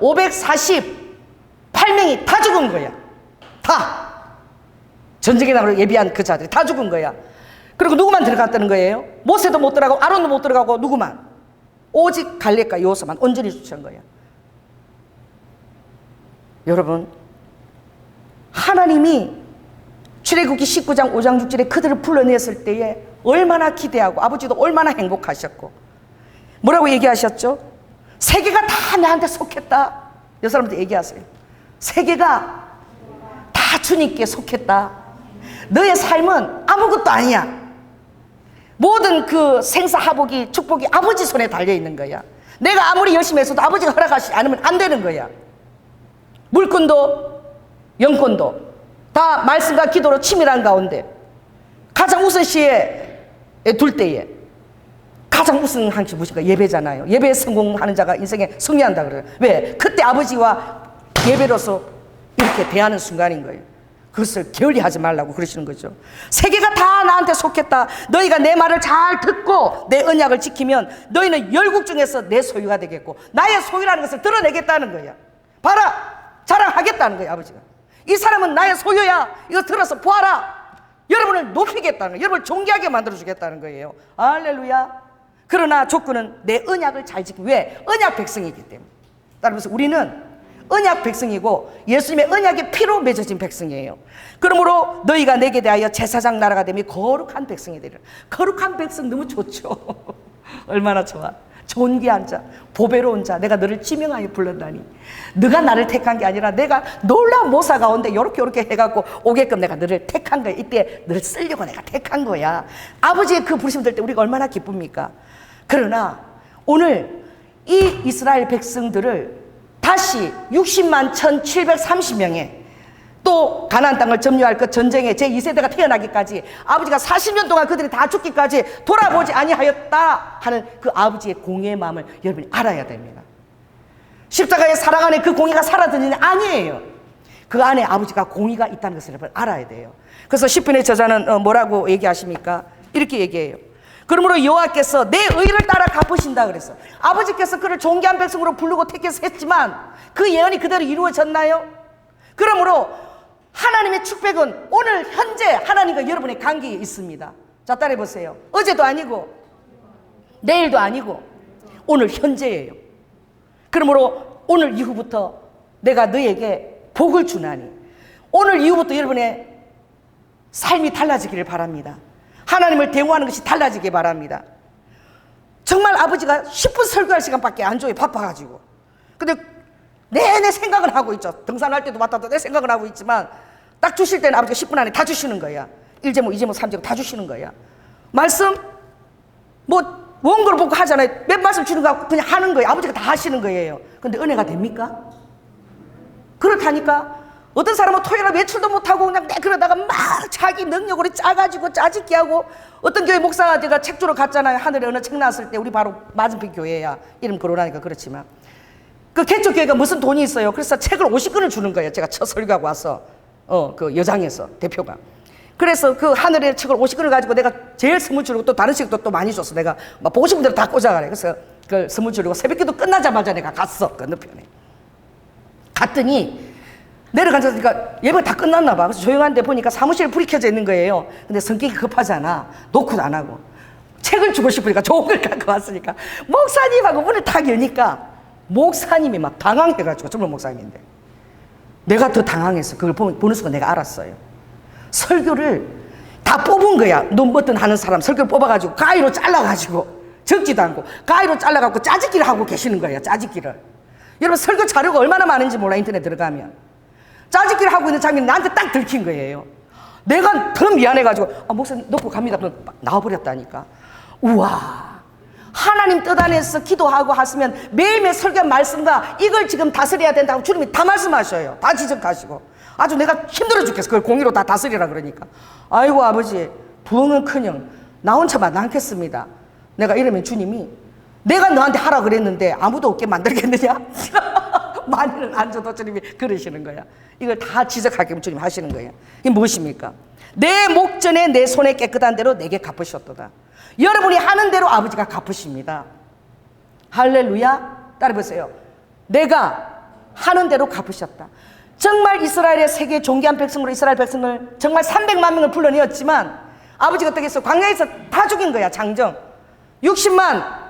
3,548명이 다 죽은 거야. 다. 전쟁에 나가러 예비한 그 자들이 다 죽은 거야. 그리고 누구만 들어갔다는 거예요? 모세도 못 들어가고 아론도 못 들어가고 누구만? 오직 갈렙과 여호수아만 온전히 죽은 거야. 여러분, 하나님이 출애굽기 19장 5장 6절에 그들을 불러냈을 때에 얼마나 기대하고 아버지도 얼마나 행복하셨고 뭐라고 얘기하셨죠? 세계가 다 나한테 속했다. 여러분한테 얘기하세요. 세계가 다 주님께 속했다. 너의 삶은 아무것도 아니야. 모든 그 생사하복이 축복이 아버지 손에 달려있는 거야. 내가 아무리 열심히 했어도 아버지가 허락하시지 않으면 안 되는 거야. 물권도 영권도 다 말씀과 기도로 치밀한 가운데 가장 우선시에 둘 때에 가장 우선한 것이 무엇인가? 예배잖아요. 예배에 성공하는 자가 인생에 승리한다 그래요. 왜? 그때 아버지와 예배로서 이렇게 대하는 순간인 거예요. 그것을 게을리하지 말라고 그러시는 거죠. 세계가 다 나한테 속했다. 너희가 내 말을 잘 듣고 내 언약을 지키면 너희는 열국 중에서 내 소유가 되겠고 나의 소유라는 것을 드러내겠다는 거야. 봐라! 자랑하겠다는 거야. 아버지가 이 사람은 나의 소유야. 이거 들어서 보아라. 여러분을 높이겠다는 거예요. 여러분을 존귀하게 만들어주겠다는 거예요. 할렐루야. 그러나 조건은 내 언약을 잘 지키고. 왜? 언약 백성이기 때문에. 따라서 우리는 언약 백성이고 예수님의 언약의 피로 맺어진 백성이에요. 그러므로 너희가 내게 대하여 제사장 나라가 되며 거룩한 백성이 되리라. 거룩한 백성 너무 좋죠. 얼마나 좋아. 존귀한 자, 보배로운 자, 내가 너를 지명하여 불렀다니. 너가 나를 택한 게 아니라 내가 놀라운 모사 가운데 이렇게 해갖고 오게끔 내가 너를 택한 거야. 이때 너를 쓰려고 내가 택한 거야. 아버지의 그 부르심 들 때 우리가 얼마나 기쁩니까? 그러나 오늘 이 이스라엘 백성들을 다시 60만 1,730명에 또 가나안 땅을 점유할 그 전쟁에 제2세대가 태어나기까지 아버지가 40년 동안 그들이 다 죽기까지 돌아보지 아니하였다 하는 그 아버지의 공의의 마음을 여러분이 알아야 됩니다. 십자가의 사랑 안에 그 공의가 사라지는 아니에요. 그 안에 아버지가 공의가 있다는 것을 여러분 알아야 돼요. 그래서 시편의 저자는 뭐라고 얘기하십니까? 이렇게 얘기해요. 그러므로 여호와께서 내 의를 따라 갚으신다 그랬어. 아버지께서 그를 존귀한 백성으로 부르고 택해서 했지만 그 예언이 그대로 이루어졌나요? 그러므로 하나님의 축복은 오늘 현재 하나님과 여러분의 관계에 있습니다. 자, 따라해 보세요. 어제도 아니고 내일도 아니고 오늘 현재예요. 그러므로 오늘 이후부터 내가 너에게 복을 주나니 오늘 이후부터 여러분의 삶이 달라지기를 바랍니다. 하나님을 대우하는 것이 달라지기 바랍니다. 정말 아버지가 10분 설교할 시간밖에 안 줘요. 바빠가지고. 근데 내내 생각을 하고 있죠. 등산할 때도 맡아도 내 생각을 하고 있지만 딱 주실 때는 아버지가 10분 안에 다 주시는 거야. 1제목, 2제목, 3제목 다 주시는 거야. 말씀 뭐 원고를 보고 하잖아요. 몇 말씀 주는 거 그냥 하는 거예요. 아버지가 다 하시는 거예요. 근데 은혜가 됩니까? 그렇다니까. 어떤 사람은 토요일에 외출도 못하고 그냥 그러다가 막 자기 능력으로 짜가지고 짜집기 하고 어떤 교회 목사가 제가 책 주러 갔잖아요. 하늘에 어느 책 나왔을 때 우리 바로 맞은편 교회야. 이름 거론하니까 그렇지만 그 개척 교회가 무슨 돈이 있어요. 그래서 책을 50권을 주는 거예요. 제가 첫 설교하고 와서 그 여장에서 대표가. 그래서 그 하늘의 책을 50권을 가지고 내가 제일 선물 주려고 또 다른 책도 또 많이 줬어. 내가 막 보고 싶은 대로 다 꽂아가래. 그래서 그 선물 주려고 새벽기도 끝나자마자 내가 갔어. 건너편에. 갔더니 내려가니까 예배가 다 끝났나 봐. 그래서 조용한데 보니까 사무실에 불이 켜져 있는 거예요. 근데 성격이 급하잖아. 노크도 안 하고. 책을 주고 싶으니까 좋은 걸 갖고 왔으니까 목사님하고 문을 탁 여니까 목사님이 막 당황해가지고 젊은 목사님인데 내가 더 당황했어. 그걸 보는 순간 내가 알았어요. 설교를 다 뽑은 거야. 논버튼 하는 사람 설교를 뽑아가지고 가위로 잘라가지고 적지도 않고 가위로 잘라갖고 짜집기를 하고 계시는 거예요. 짜집기를. 여러분 설교 자료가 얼마나 많은지 몰라. 인터넷 들어가면 짜집기를 하고 있는 장면이 나한테 딱 들킨 거예요. 내가 더 미안해가지고 목사님 놓고 갑니다. 나와버렸다니까. 우와, 하나님 뜻 안에서 기도하고 하시면 매일매일 설교한 말씀과 이걸 지금 다스려야 된다고 주님이 다 말씀하셔요. 다 지적하시고. 아주 내가 힘들어 죽겠어. 그걸 공의로 다 다스리라 그러니까. 아이고 아버지, 부흥은커녕 나 혼자만 않겠습니다. 내가 이러면 주님이 내가 너한테 하라 그랬는데 아무도 없게 만들겠느냐? 많이는 안 줘도 주님이 그러시는 거야. 이걸 다 지적하게 주님 하시는 거예요. 이게 무엇입니까? 내 목전에 내 손에 깨끗한 대로 내게 갚으셨도다. 여러분이 하는 대로 아버지가 갚으십니다. 할렐루야. 따라해보세요. 내가 하는 대로 갚으셨다. 정말 이스라엘의 세계 존귀한 백성으로 이스라엘 백성을 정말 300만 명을 불러내었지만 아버지가 어떻게 했어? 광야에서 다 죽인 거야. 장정 60만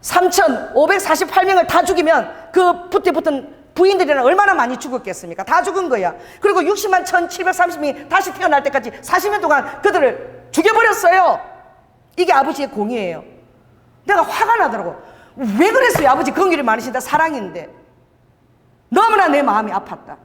3,548명을 다 죽이면 그 붙에 붙은 부인들이랑 얼마나 많이 죽었겠습니까? 다 죽은 거야. 그리고 60만 1,730명이 다시 태어날 때까지 40년 동안 그들을 죽여버렸어요. 이게 아버지의 공의예요. 내가 화가 나더라고. 왜 그랬어요? 아버지 긍휼이 많으신다. 사랑인데 너무나 내 마음이 아팠다.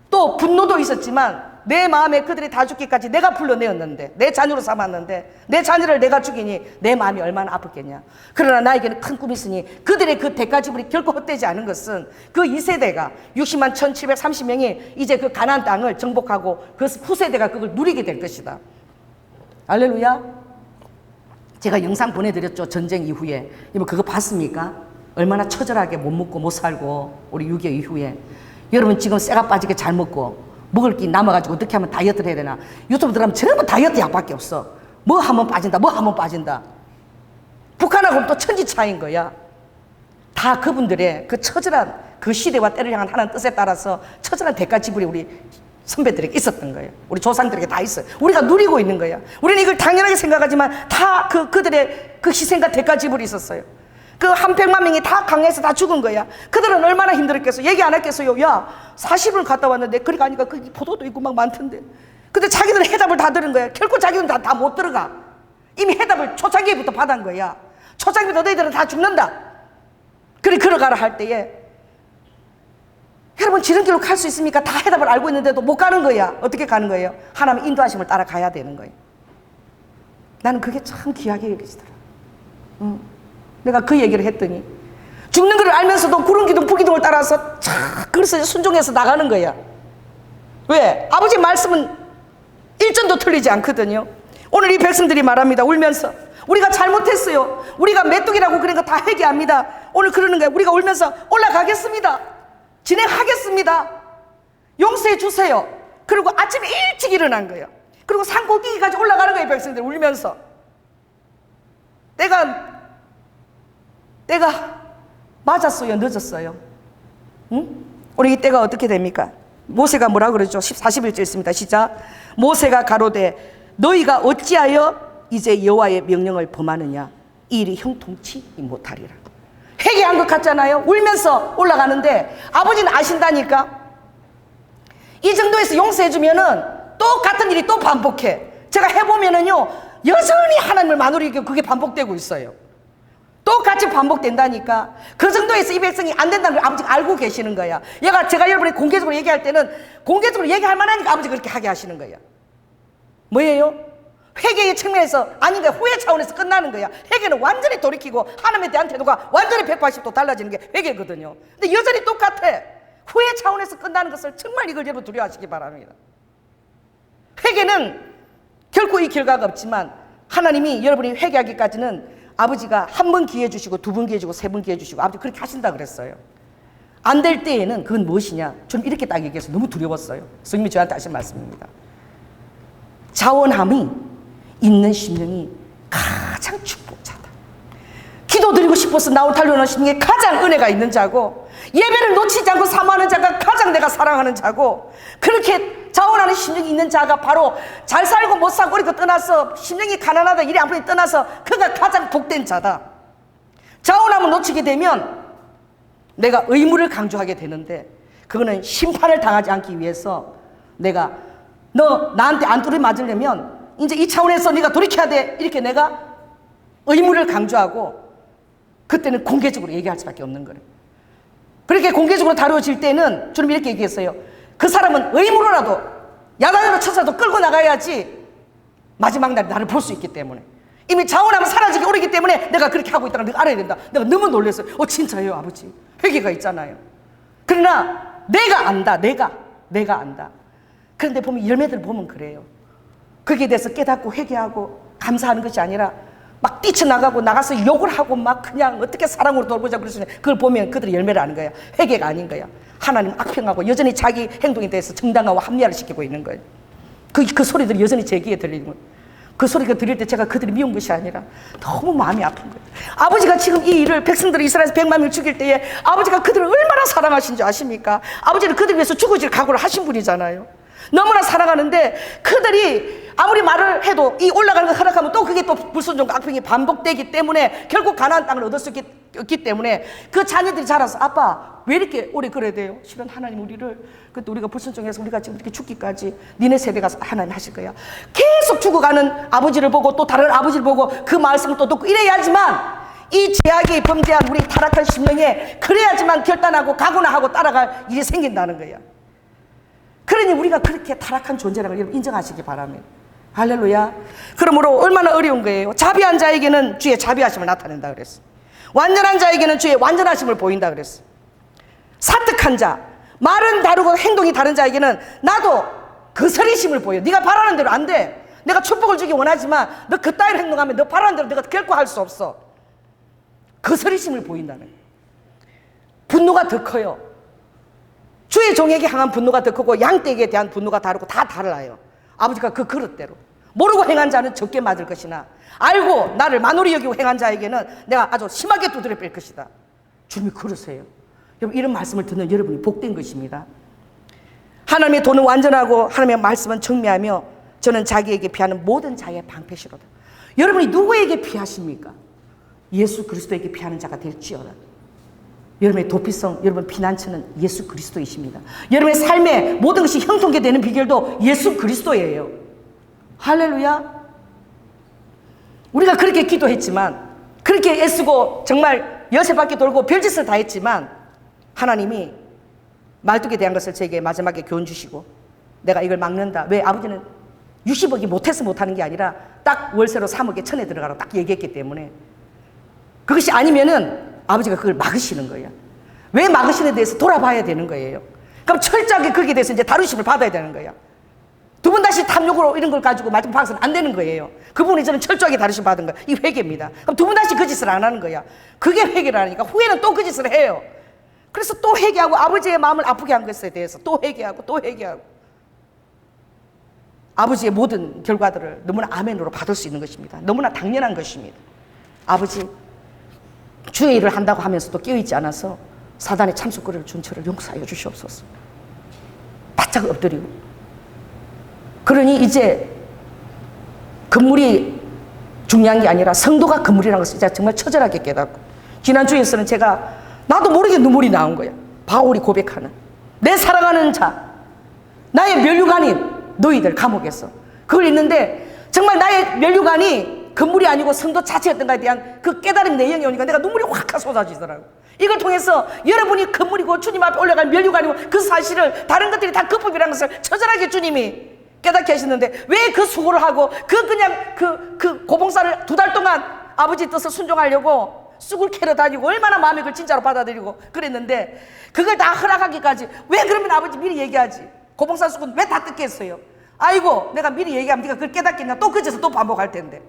또 분노도 있었지만 내 마음에 그들이 다 죽기까지 내가 불러내었는데, 내 자녀로 삼았는데 내 자녀를 내가 죽이니 내 마음이 얼마나 아팠겠냐. 그러나 나에게는 큰 꿈이 있으니 그들의 그 대가 지불이 결코 헛되지 않은 것은 그 2세대가 60만 1,730명이 이제 그 가나안 땅을 정복하고 그 후세대가 그걸 누리게 될 것이다. 할렐루야. 제가 영상 보내드렸죠. 전쟁 이후에. 여러분 그거 봤습니까? 얼마나 처절하게 못 먹고 못 살고 우리 6.25 이후에. 여러분 지금 쇠가 빠지게 잘 먹고 먹을 게 남아가지고 어떻게 하면 다이어트를 해야 되나. 유튜브 들어가면 전부 다이어트 약밖에 없어. 뭐 하면 빠진다, 뭐 하면 빠진다. 북한하고는 또 천지 차이인 거야. 다 그분들의 그 처절한 그 시대와 때를 향한 하나님 뜻에 따라서 처절한 대가 지불이 우리 선배들에게 있었던 거예요. 우리 조상들에게 다 있어요. 우리가 누리고 있는 거야. 우리는 이걸 당연하게 생각하지만 다 그들의 그 희생과 대가 지불이 있었어요. 그 한 100만 명이 다 강야에서 다 죽은 거야. 그들은 얼마나 힘들었겠어. 얘기 안 했겠어요. 야 40을 갔다 왔는데 그리 가니까 그 포도도 있고 막 많던데. 근데 자기들은 해답을 다 들은 거야. 결코 자기들은 다 못 들어가. 이미 해답을 초창기부터 받은 거야. 초창기부터 너희들은 다 죽는다. 그리 걸어가라 할 때에 여러분 지름길로 갈 수 있습니까? 다 해답을 알고 있는데도 못 가는 거야. 어떻게 가는 거예요? 하나님의 인도하심을 따라가야 되는 거예요. 나는 그게 참 귀하게 여겨지더라. 내가 그 얘기를 했더니 죽는 걸 알면서도 구름기둥 불기둥을 따라서 그래서 순종해서 나가는 거야. 왜? 아버지 말씀은 일전도 틀리지 않거든요. 오늘 이 백성들이 말합니다. 울면서 우리가 잘못했어요. 우리가 메뚜기라고 그런 거 다 회개합니다. 오늘 그러는 거야. 우리가 울면서 올라가겠습니다. 진행하겠습니다. 용서해 주세요. 그리고 아침에 일찍 일어난 거예요. 그리고 산 꼭대기까지 올라가는 거예요. 백성들 울면서. 때가 맞았어요? 늦었어요? 응? 우리 이때가 어떻게 됩니까? 모세가 뭐라 그러죠? 41절 있습니다. 시작. 모세가 가로되 너희가 어찌하여 이제 여호와의 명령을 범하느냐? 이 일이 형통치 못하리라. 회개한 것 같잖아요. 울면서 올라가는데 아버지는 아신다니까. 이 정도에서 용서해주면은 똑같은 일이 또 반복해. 제가 해보면은요 여전히 하나님을 만우리고 그게 반복되고 있어요. 똑같이 반복된다니까. 그 정도에서 이 백성이 안 된다는 걸 아버지가 알고 계시는 거야. 제가 여러분이 공개적으로 얘기할 때는 공개적으로 얘기할 만하니까 아버지가 그렇게 하게 하시는 거야. 뭐예요? 회개의 측면에서 아닌가 후회 차원에서 끝나는 거야. 회개는 완전히 돌이키고 하나님에 대한 태도가 완전히 180도 달라지는 게 회개거든요. 근데 여전히 똑같아. 후회 차원에서 끝나는 것을 정말 이걸 여러분 두려워하시기 바랍니다. 회개는 결코 이 결과가 없지만 하나님이 여러분이 회개하기까지는 아버지가 한 번 기회 주시고 두 번 기회 주고 세 번 기회 주시고 아버지 그렇게 하신다 그랬어요. 안 될 때에는 그건 무엇이냐? 저는 이렇게 딱 얘기해서 너무 두려웠어요. 성님이 저한테 하신 말씀입니다. 자원함이 있는 심령이 가장 축복자다. 기도드리고 싶어서 나올 달려오는 심령이 가장 은혜가 있는 자고 예배를 놓치지 않고 사모하는 자가 가장 내가 사랑하는 자고 그렇게 자원하는 심령이 있는 자가 바로 잘 살고 못 살고 이렇게 떠나서 심령이 가난하다 일이 아프니 떠나서 그가 가장 복된 자다. 자원함을 놓치게 되면 내가 의무를 강조하게 되는데 그거는 심판을 당하지 않기 위해서 내가 너 나한테 안뚜리 맞으려면 이제 이 차원에서 네가 돌이켜야 돼 이렇게 내가 의무를 강조하고 그때는 공개적으로 얘기할 수밖에 없는 거예요. 그렇게 공개적으로 다루어질 때는 주님 이렇게 얘기했어요. 그 사람은 의무로라도 야단으로 쳐서도 끌고 나가야지 마지막 날 나를 볼 수 있기 때문에 이미 자원하면 사라지기 오래기 때문에 내가 그렇게 하고 있다는 걸 알아야 된다. 내가 너무 놀랐어요. 진짜예요, 아버지. 회개가 있잖아요. 그러나 내가 안다. 내가 안다. 그런데 보면 열매들 보면 그래요. 거기에 대해서 깨닫고 회개하고 감사하는 것이 아니라 막 뛰쳐나가고 나가서 욕을 하고 막 그냥 어떻게 사랑으로 돌보자 그러시네. 그걸 보면 그들이 열매를 아는 거야. 회개가 아닌 거야. 하나님 악평하고 여전히 자기 행동에 대해서 정당화와 합리화를 시키고 있는 거예요. 그 소리들이 여전히 제 귀에 들리는 거예요. 그 소리가 들릴 때 제가 그들이 미운 것이 아니라 너무 마음이 아픈 거예요. 아버지가 지금 이 일을 백성들을 이스라엘에서 100만 명을 죽일 때에 아버지가 그들을 얼마나 사랑하신지 아십니까? 아버지는 그들 위해서 죽어질 각오를 하신 분이잖아요. 너무나 사랑하는데 그들이 아무리 말을 해도 이 올라가는 걸 허락하면 또 그게 또 불순종과 악평이 반복되기 때문에 결국 가나안 땅을 얻을 수 있기 때문에 그 자녀들이 자라서 아빠 왜 이렇게 오래 그래야 돼요? 실은 하나님 우리를 그때 우리가 불순종해서 우리가 지금 이렇게 죽기까지 니네 세대가 하나님 하실 거야. 계속 죽어가는 아버지를 보고 또 다른 아버지를 보고 그 말씀을 또 듣고 이래야지만 이 죄악이 범죄한 우리 타락한 심령에 그래야지만 결단하고 각오나 하고 따라갈 일이 생긴다는 거야. 그러니 우리가 그렇게 타락한 존재라는 걸 인정하시기 바랍니다. 할렐루야. 그러므로 얼마나 어려운 거예요. 자비한 자에게는 주의 자비하심을 나타낸다 그랬어. 완전한 자에게는 주의 완전하심을 보인다 그랬어. 사특한 자, 말은 다르고 행동이 다른 자에게는 나도 거스리심을 보여. 네가 바라는 대로 안 돼. 내가 축복을 주기 원하지만 너 그따위로 행동하면 너 바라는 대로 내가 결코 할 수 없어. 거스리심을 보인다는 거예요. 분노가 더 커요. 주의 종에게 향한 분노가 더 크고 양떼에게 대한 분노가 다르고 다 달라요. 아버지가 그 그릇대로 모르고 행한 자는 적게 맞을 것이나 알고 나를 만홀히 여기고 행한 자에게는 내가 아주 심하게 두드려 뺄 것이다. 주님이 그러세요. 여러분 이런 말씀을 듣는 여러분이 복된 것입니다. 하나님의 도는 완전하고 하나님의 말씀은 정미하며 저는 자기에게 피하는 모든 자의 방패시로다. 여러분이 누구에게 피하십니까? 예수 그리스도에게 피하는 자가 될지어다. 여러분의 도피성, 여러분 피난처는 예수 그리스도이십니다. 여러분의 삶에 모든 것이 형통케 되는 비결도 예수 그리스도예요. 할렐루야. 우리가 그렇게 기도했지만 그렇게 애쓰고 정말 열세 바퀴 돌고 별짓을 다 했지만 하나님이 말뚝에 대한 것을 제게 마지막에 교훈 주시고 내가 이걸 막는다. 왜? 아버지는 60억이 못해서 못하는 게 아니라 딱 월세로 3억에 천에 들어가라고 딱 얘기했기 때문에 그것이 아니면은 아버지가 그걸 막으시는 거예요. 왜 막으시는 데 대해서 돌아봐야 되는 거예요. 그럼 철저하게 거기에 대해서 이제 다루심을 받아야 되는 거예요. 두 번 다시 탐욕으로 이런 걸 가지고 말씀 박아서는 안 되는 거예요. 그 부분이 저는 철저하게 다루심 받은 거예요. 이 회개입니다. 그럼 두 번 다시 그 짓을 안 하는 거야. 그게 회개라니까. 후회는 또 그 짓을 해요. 그래서 또 회개하고 아버지의 마음을 아프게 한 것에 대해서 또 회개하고 또 회개하고 아버지의 모든 결과들을 너무나 아멘으로 받을 수 있는 것입니다. 너무나 당연한 것입니다. 아버지 주의 일을 한다고 하면서도 깨어있지 않아서 사단의 참수거리를 준 저를 용서하여 주시옵소서. 바짝 엎드리고 그러니 이제 건물이 중요한 게 아니라 성도가 건물이라는 것을 이제 정말 처절하게 깨닫고 지난주에서는 제가 나도 모르게 눈물이 나온 거야. 바울이 고백하는 내 사랑하는 자 나의 면류관인 너희들 감옥에서 그걸 읽는데 정말 나의 면류관이 건물이 아니고 성도 자체였던가에 대한 그 깨달음 내용이 오니까 내가 눈물이 확 쏟아지더라고. 이걸 통해서 여러분이 건물이고 주님 앞에 올라갈 면류관이고 그 사실을 다른 것들이 다 거품이라는 것을 처절하게 주님이 깨닫게 하시는데 왜 그 수고를 하고 그냥 그 고봉사를 2달 동안 아버지 뜻을 순종하려고 쑥을 캐러 다니고 얼마나 마음에 그걸 진짜로 받아들이고 그랬는데 그걸 다 허락하기까지 왜 그러면 아버지 미리 얘기하지? 고봉사 쑥은 왜 다 뜯겠어요? 아이고 내가 미리 얘기하면 네가 그걸 깨닫겠냐? 또 그제서 또 반복할 텐데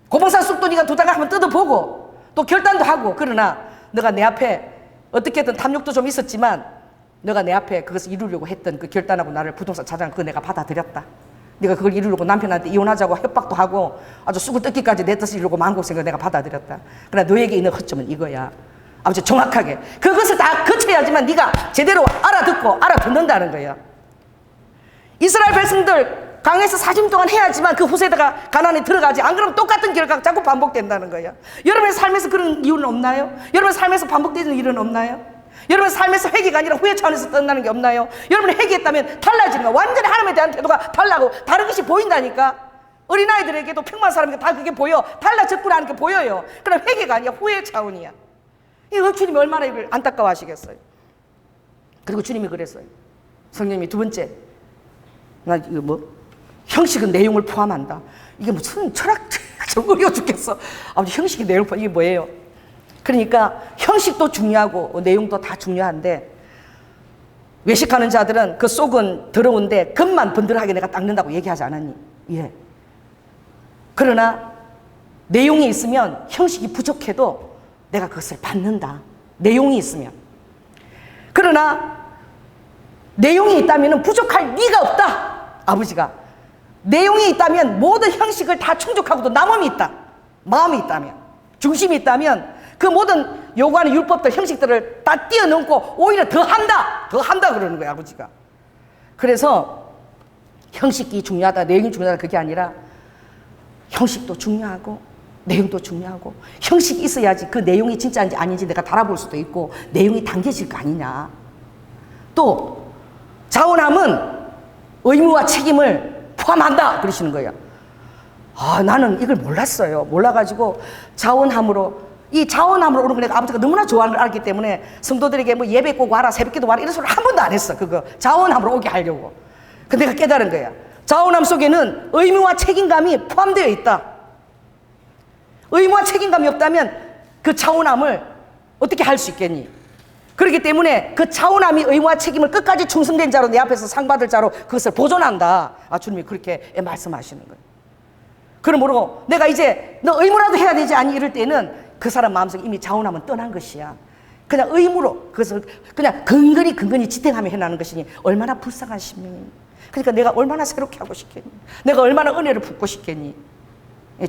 고봉사 쑥도 네가 2달 한번 뜯어보고 또 결단도 하고 그러나 너가 내 앞에 어떻게든 탐욕도 좀 있었지만 너가 내 앞에 그것을 이루려고 했던 그 결단하고 나를 부동산 차장 그거 내가 받아들였다. 네가 그걸 이루려고 남편한테 이혼하자고 협박도 하고 아주 쑥을 뜯기까지 내 뜻을 이루고 마음고생을 내가 받아들였다. 그러나 너에게 있는 허점은 이거야. 아버지 정확하게 그것을 다 거쳐야지만 네가 제대로 알아듣고 알아듣는다는 거야. 이스라엘 백성들 강에서 40년 동안 해야지만 그 후세대가 가나안에 들어가지. 안 그러면 똑같은 결과가 자꾸 반복된다는 거야. 여러분의 삶에서 그런 이유는 없나요? 여러분의 삶에서 반복되는 일은 없나요? 여러분의 삶에서 회개가 아니라 후회 차원에서 떠나는 게 없나요? 여러분이 회개했다면 달라지는 거야. 완전히 하나님에 대한 태도가 달라고 다른 것이 보인다니까. 어린아이들에게도 평범한 사람에게 다 그게 보여. 달라졌구나 하는 게 보여요. 그럼 회개가 아니야. 후회 차원이야. 이거 주님이 얼마나 이걸 안타까워 하시겠어요. 그리고 주님이 그랬어요. 성령님이 두 번째 나 이거 형식은 내용을 포함한다. 이게 무슨 철학, 좀 어려워 죽겠어. 아버지, 형식이 내용을 포함, 이게 뭐예요? 그러니까 형식도 중요하고 내용도 다 중요한데, 외식하는 자들은 그 속은 더러운데 겉만 번들하게 내가 닦는다고 얘기하지 않았니? 예. 그러나 내용이 있으면 형식이 부족해도 내가 그것을 받는다. 내용이 있으면. 그러나 내용이 있다면 부족할 리가 없다. 아버지가 내용이 있다면 모든 형식을 다 충족하고도 남음이 있다. 마음이 있다면, 중심이 있다면 그 모든 요구하는 율법들, 형식들을 다 뛰어넘고 오히려 더 한다 그러는 거예요, 아버지가. 그래서 형식이 중요하다, 내용이 중요하다, 그게 아니라 형식도 중요하고 내용도 중요하고, 형식이 있어야지 그 내용이 진짜인지 아닌지 내가 달아볼 수도 있고 내용이 당겨질 거 아니냐. 또 자원함은 의무와 책임을 포함한다 그러시는 거예요. 아, 나는 이걸 몰랐어요. 몰라가지고 이 자원함으로 오는 걸 내가 아버지가 너무나 좋아하는 걸 알기 때문에 성도들에게 뭐 예배 꼭 와라, 새벽기도 와라 이런 소리를 한 번도 안 했어. 그거 자원함으로 오게 하려고. 근데 내가 깨달은 거야. 자원함 속에는 의무와 책임감이 포함되어 있다. 의무와 책임감이 없다면 그 자원함을 어떻게 할 수 있겠니? 그렇기 때문에 그 자원함이 의무와 책임을 끝까지 충성된 자로, 내 앞에서 상 받을 자로 그것을 보존한다. 주님이 그렇게 말씀하시는 거예요. 그러므로 내가 이제 너 의무라도 해야 되지 않니? 이럴 때는 그 사람 마음속에 이미 자원함은 떠난 것이야. 그냥 의무로 그것을 그냥 근근히 지탱하며 해나가는 것이니 얼마나 불쌍한 심령이니. 그러니까 내가 얼마나 새롭게 하고 싶겠니? 내가 얼마나 은혜를 붓고 싶겠니?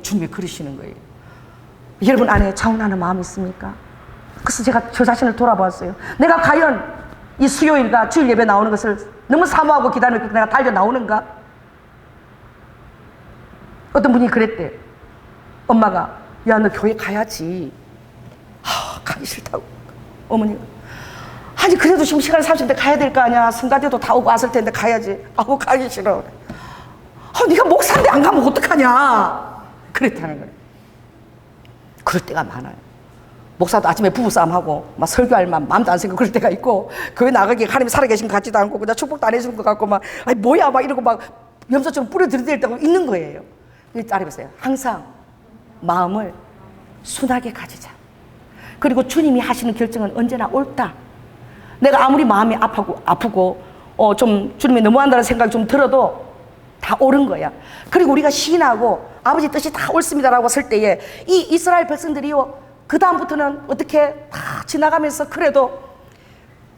주님이 그러시는 거예요. 여러분 안에 자원하는 마음이 있습니까? 그래서 제가 저 자신을 돌아보았어요. 내가 과연 이 수요일과 주일 예배 나오는 것을 너무 사모하고 기다리며 내가 달려 나오는가? 어떤 분이 그랬대. 엄마가, 야, 너 교회 가야지. 가기 싫다고. 어머니가, 아니 그래도 지금 시간 30대 가야 될 거 아니야. 성가대도 다 오고 왔을 텐데 가야지. 가기 싫어. 네가 목사인데 안 가면 어떡하냐. 그랬다는 거예요. 그럴 때가 많아요. 목사도 아침에 부부싸움하고 막 설교할 마음도 안 생기고 그럴 때가 있고, 교회 나가기에 하나님이 살아계신 것 같지도 않고 그냥 축복도 안 해주는 것 같고 막 아니 뭐야 막 이러고 막 염소처럼 뿌려들일 때가 있는 거예요. 따라해보세요. 항상 마음을 순하게 가지자. 그리고 주님이 하시는 결정은 언제나 옳다. 내가 아무리 마음이 아프고 좀 주님이 너무한다는 생각이 좀 들어도 다 옳은 거야. 그리고 우리가 시인하고 아버지 뜻이 다 옳습니다라고 설 때에 이 이스라엘 백성들이요, 그 다음부터는 어떻게 다 지나가면서 그래도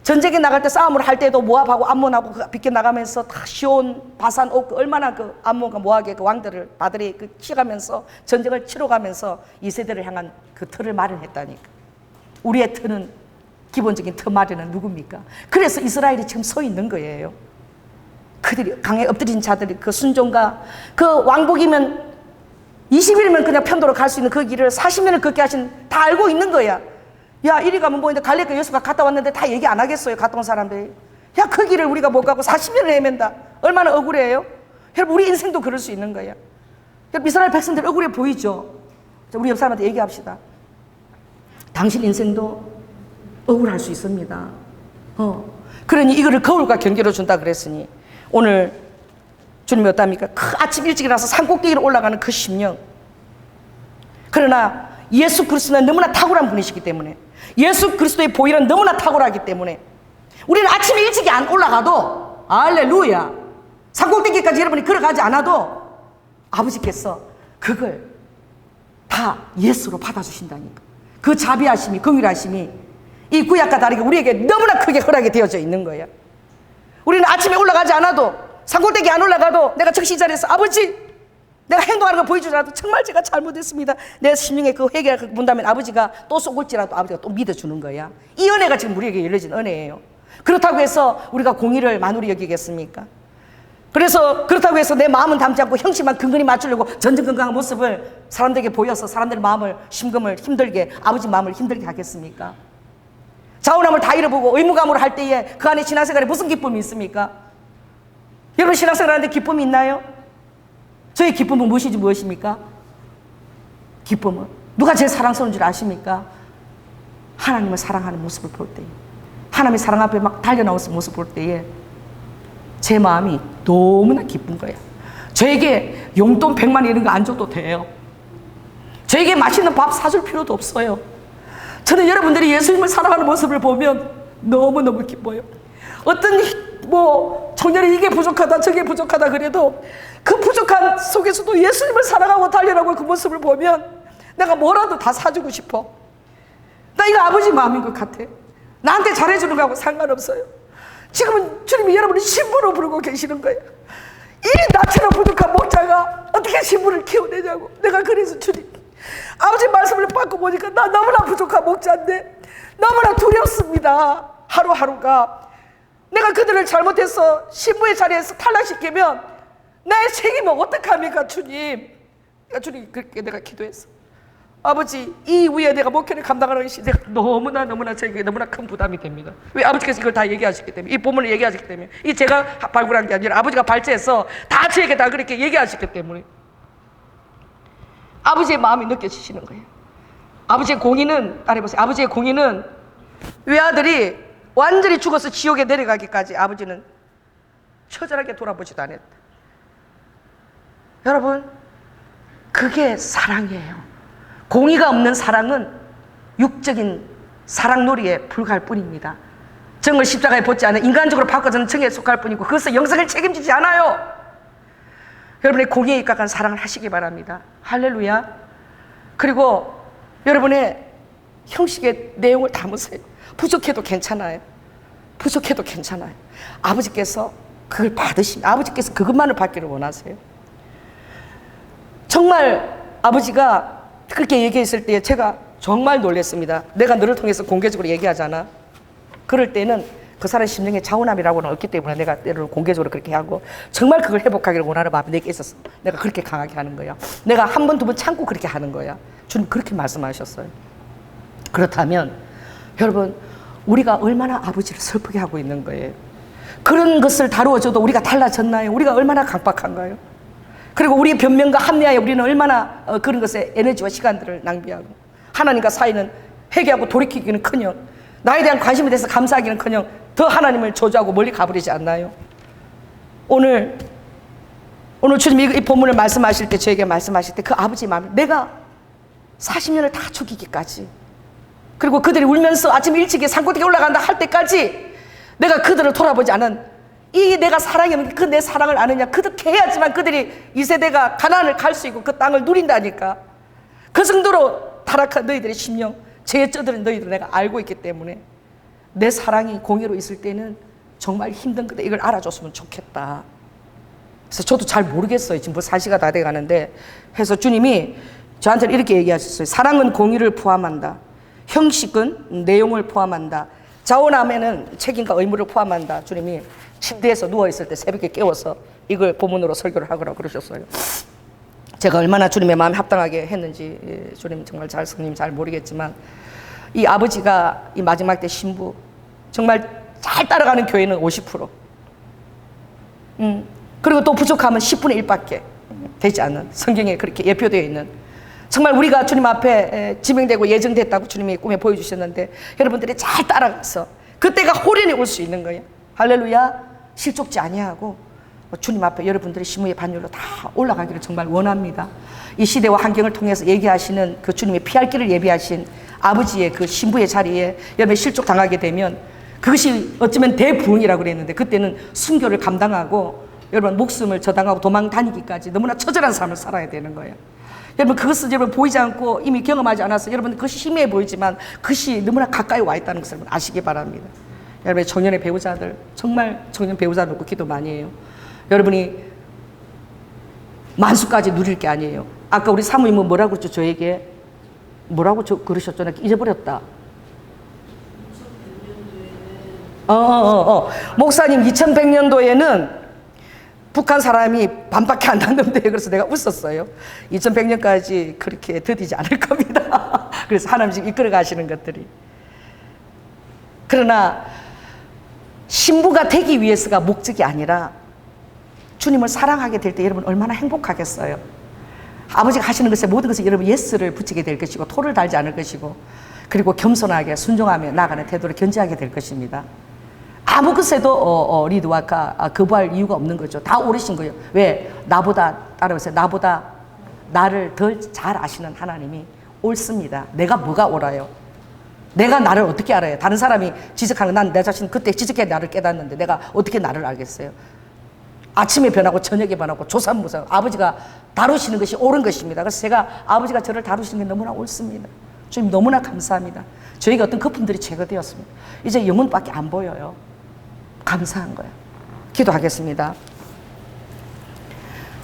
전쟁에 나갈 때 싸움을 할 때도 모압하고 암몬하고 비껴 나가면서 다 시온, 바산, 옥, 얼마나 그 암몬과 모압의 그 왕들을 바들이 치가면서 전쟁을 치러가면서 이 세대를 향한 그 틀을 마련했다니까. 우리의 틀은, 기본적인 틀 마련은 누굽니까? 그래서 이스라엘이 지금 서 있는 거예요. 그들이 강에 엎드린 자들이 그 순종과 그 왕복이면 20일이면 그냥 편도로 갈 수 있는 그 길을 40년을 걷게 하신, 다 알고 있는 거야. 야, 이리 가면 뭐인데 갈렙과 여수가 갔다 왔는데 다 얘기 안 하겠어요, 갔다 온 사람들이. 야, 그 길을 우리가 못 가고 40년을 헤맨다. 얼마나 억울해요? 여러분, 우리 인생도 그럴 수 있는 거야. 여러분, 이스라엘 백성들 억울해 보이죠? 자, 우리 옆 사람한테 얘기합시다. 당신 인생도 억울할 수 있습니다. 그러니 이거를 거울과 경계로 준다 그랬으니 오늘 주님이 어떻답니까? 그 아침 일찍 일어나서 산꼭대기로 올라가는 그 심령. 그러나 예수 그리스도는 너무나 탁월한 분이시기 때문에, 예수 그리스도의 보혈은 너무나 탁월하기 때문에 우리는 아침에 일찍이 안 올라가도, 할렐루야, 산꼭대기까지 여러분이 걸어가지 않아도 아버지께서 그걸 다 예수로 받아주신다니까. 그 자비하심이, 긍휼하심이 이 구약과 다르게 우리에게 너무나 크게 허락이 되어져 있는 거예요. 우리는 아침에 올라가지 않아도, 산꼭대기 안 올라가도 내가 적시 자리에서 아버지, 내가 행동하는 거 보여주더라도 정말 제가 잘못했습니다, 내 심령에 그 회개가 본다면 아버지가 또 쏘골지라도 아버지가 또 믿어주는 거야. 이 은혜가 지금 우리에게 열려진 은혜예요. 그렇다고 해서 우리가 공의를 만우리 여기겠습니까? 그래서 그렇다고 해서 내 마음은 담지 않고 형식만 근근히 맞추려고 전전긍긍한 모습을 사람들에게 보여서 사람들의 마음을 힘들게, 아버지 마음을 힘들게 하겠습니까? 자원함을 다 잃어보고 의무감으로 할 때에 그 안에 신앙생활에 무슨 기쁨이 있습니까? 여러분, 신앙생활하는데 기쁨이 있나요? 저의 기쁨은 무엇입니까? 기쁨은 누가 제일 사랑스러운 줄 아십니까? 하나님을 사랑하는 모습을 볼 때에, 하나님의 사랑 앞에 막 달려나오는 모습을 볼 때에 제 마음이 너무나 기쁜 거야. 저에게 용돈 100만 이런 거 안 줘도 돼요. 저에게 맛있는 밥 사줄 필요도 없어요. 저는 여러분들이 예수님을 사랑하는 모습을 보면 너무너무 기뻐요. 어떤 청년이 이게 부족하다 저게 부족하다 그래도 그 부족한 속에서도 예수님을 사랑하고 달려라고 그 모습을 보면 내가 뭐라도 다 사주고 싶어. 나 이거 아버지 마음인 것 같아. 나한테 잘해주는 거하고 상관없어요. 지금은 주님이 여러분을 신부로 부르고 계시는 거예요. 이 나처럼 부족한 목자가 어떻게 신부를 키워내냐고. 내가 그래서 주님 아버지 말씀을 받고 보니까 나 너무나 부족한 목자인데 너무나 두렵습니다. 하루하루가 내가 그들을 잘못해서 신부의 자리에서 탈락시키면 나의 책임은 어떡합니까 주님. 그러니까 주님 그렇게 내가 기도했어. 아버지 이 위에 내가 목회를 감당하는 것이 내가 너무나 저에게 너무나 큰 부담이 됩니다. 왜? 아버지께서 이걸 다 얘기하셨기 때문에, 이 본문을 얘기하셨기 때문에, 이 제가 발굴한 게 아니라 아버지가 발제해서 다 저에게 다 그렇게 얘기하셨기 때문에 아버지의 마음이 느껴지시는 거예요. 아버지의 공의는, 따라해보세요. 아버지의 공의는 외아들이 완전히 죽어서 지옥에 내려가기까지 아버지는 처절하게 돌아보지도 않았다. 여러분, 그게 사랑이에요. 공의가 없는 사랑은 육적인 사랑놀이에 불과할 뿐입니다. 정을 십자가에 벗지 않은 인간적으로 바꿔서는 정에 속할 뿐이고 그것은 영생을 책임지지 않아요. 여러분의 공의에 입각한 사랑을 하시기 바랍니다. 할렐루야. 그리고 여러분의 형식의 내용을 담으세요. 부족해도 괜찮아요. 부족해도 괜찮아요. 아버지께서 그걸 받으시면 아버지께서 그것만을 받기를 원하세요. 정말 아버지가 그렇게 얘기했을 때 제가 정말 놀랐습니다. 내가 너를 통해서 공개적으로 얘기하잖아. 그럴 때는 그 사람의 심령의 자원함이라고는 없기 때문에 내가 때로는 공개적으로 그렇게 하고 정말 그걸 회복하기를 원하는 마음이 내게 있었어. 내가 그렇게 강하게 하는 거야. 내가 한 번, 두 번 참고 그렇게 하는 거야. 주님 그렇게 말씀하셨어요. 그렇다면 여러분 우리가 얼마나 아버지를 슬프게 하고 있는 거예요. 그런 것을 다루어줘도 우리가 달라졌나요? 우리가 얼마나 강박한가요? 그리고 우리의 변명과 합리화에 우리는 얼마나 그런 것에 에너지와 시간들을 낭비하고 하나님과 사이는 회개하고 돌이키기는커녕 나에 대한 관심에 대해서 감사하기는커녕 더 하나님을 저주하고 멀리 가버리지 않나요? 오늘 주님이 이 본문을 말씀하실 때 저에게 말씀하실 때 그 아버지 마음을 내가 40년을 다 죽이기까지 그리고 그들이 울면서 아침 일찍이 산꼭대기에 올라간다 할 때까지 내가 그들을 돌아보지 않은 이 내가 사랑이면 그 내 사랑을 아느냐. 그렇게 해야지만 그들이 이 세대가 가나안을 갈 수 있고 그 땅을 누린다니까. 그 정도로 타락한 너희들의 심령, 죄에 쩌드는 너희들 내가 알고 있기 때문에 내 사랑이 공의로 있을 때는 정말 힘든 건데 이걸 알아줬으면 좋겠다. 그래서 저도 잘 모르겠어요. 지금 4시가 다 돼가는데 해서 주님이 저한테 이렇게 얘기하셨어요. 사랑은 공의를 포함한다. 형식은 내용을 포함한다. 자원함에는 책임과 의무를 포함한다. 주님이 침대에서 누워있을 때 새벽에 깨워서 이걸 본문으로 설교를 하거라고 그러셨어요. 제가 얼마나 주님의 마음에 합당하게 했는지 주님 정말 성님 잘 모르겠지만 이 아버지가 이 마지막 때 신부 정말 잘 따라가는 교회는 50% 그리고 또 부족하면 10분의 1밖에 되지 않는 성경에 그렇게 예표되어 있는 정말 우리가 주님 앞에 지명되고 예정됐다고 주님이 꿈에 보여주셨는데 여러분들이 잘 따라가서 그때가 호련히 올 수 있는 거예요. 할렐루야. 실족지 아니하고 주님 앞에 여러분들의 심우의 반열로 다 올라가기를 정말 원합니다. 이 시대와 환경을 통해서 얘기하시는 그 주님의 피할 길을 예비하신 아버지의 그 신부의 자리에 여러분이 실족 당하게 되면 그것이 어쩌면 대부흥이라고 그랬는데 그때는 순교를 감당하고 여러분 목숨을 저당하고 도망 다니기까지 너무나 처절한 삶을 살아야 되는 거예요. 여러분 그것은 여러분 보이지 않고 이미 경험하지 않아서 여러분 그것이 희미해 보이지만 그것이 너무나 가까이 와 있다는 것을 아시기 바랍니다. 여러분의 청년의 배우자들 정말 청년 배우자 놓고 기도 많이 해요. 여러분이 만수까지 누릴 게 아니에요. 아까 우리 사모님은 뭐라고 그랬죠? 저에게 뭐라고 그러셨죠? 나 잊어버렸다. 목사님 2100년도에는 북한 사람이 반밖에 안 났는데 그래서 내가 웃었어요. 2100년까지 그렇게 더디지 않을 겁니다. 그래서 하나님이 이끌어 가시는 것들이. 그러나 신부가 되기 위해서가 목적이 아니라 주님을 사랑하게 될 때 여러분 얼마나 행복하겠어요. 아버지가 하시는 것에 모든 것에 여러분 예스를 붙이게 될 것이고 토를 달지 않을 것이고 그리고 겸손하게 순종하며 나아가는 태도를 견지하게 될 것입니다. 아무 것에도 리드와카 거부할 이유가 없는 거죠. 다 오르신 거예요. 왜? 나보다, 따라오세요. 나보다 나를 덜 잘 아시는 하나님이 옳습니다. 내가 뭐가 옳아요? 내가 나를 어떻게 알아요? 다른 사람이 지적하는 난 내 자신 그때 지적해 나를 깨닫는데 내가 어떻게 나를 알겠어요? 아침에 변하고 저녁에 변하고 조삼모사 아버지가 다루시는 것이 옳은 것입니다. 그래서 제가 아버지가 저를 다루시는 게 너무나 옳습니다. 주님 너무나 감사합니다. 저희가 어떤 거품들이 제거되었습니다. 이제 영혼밖에 안 보여요. 감사한 거예요. 기도하겠습니다.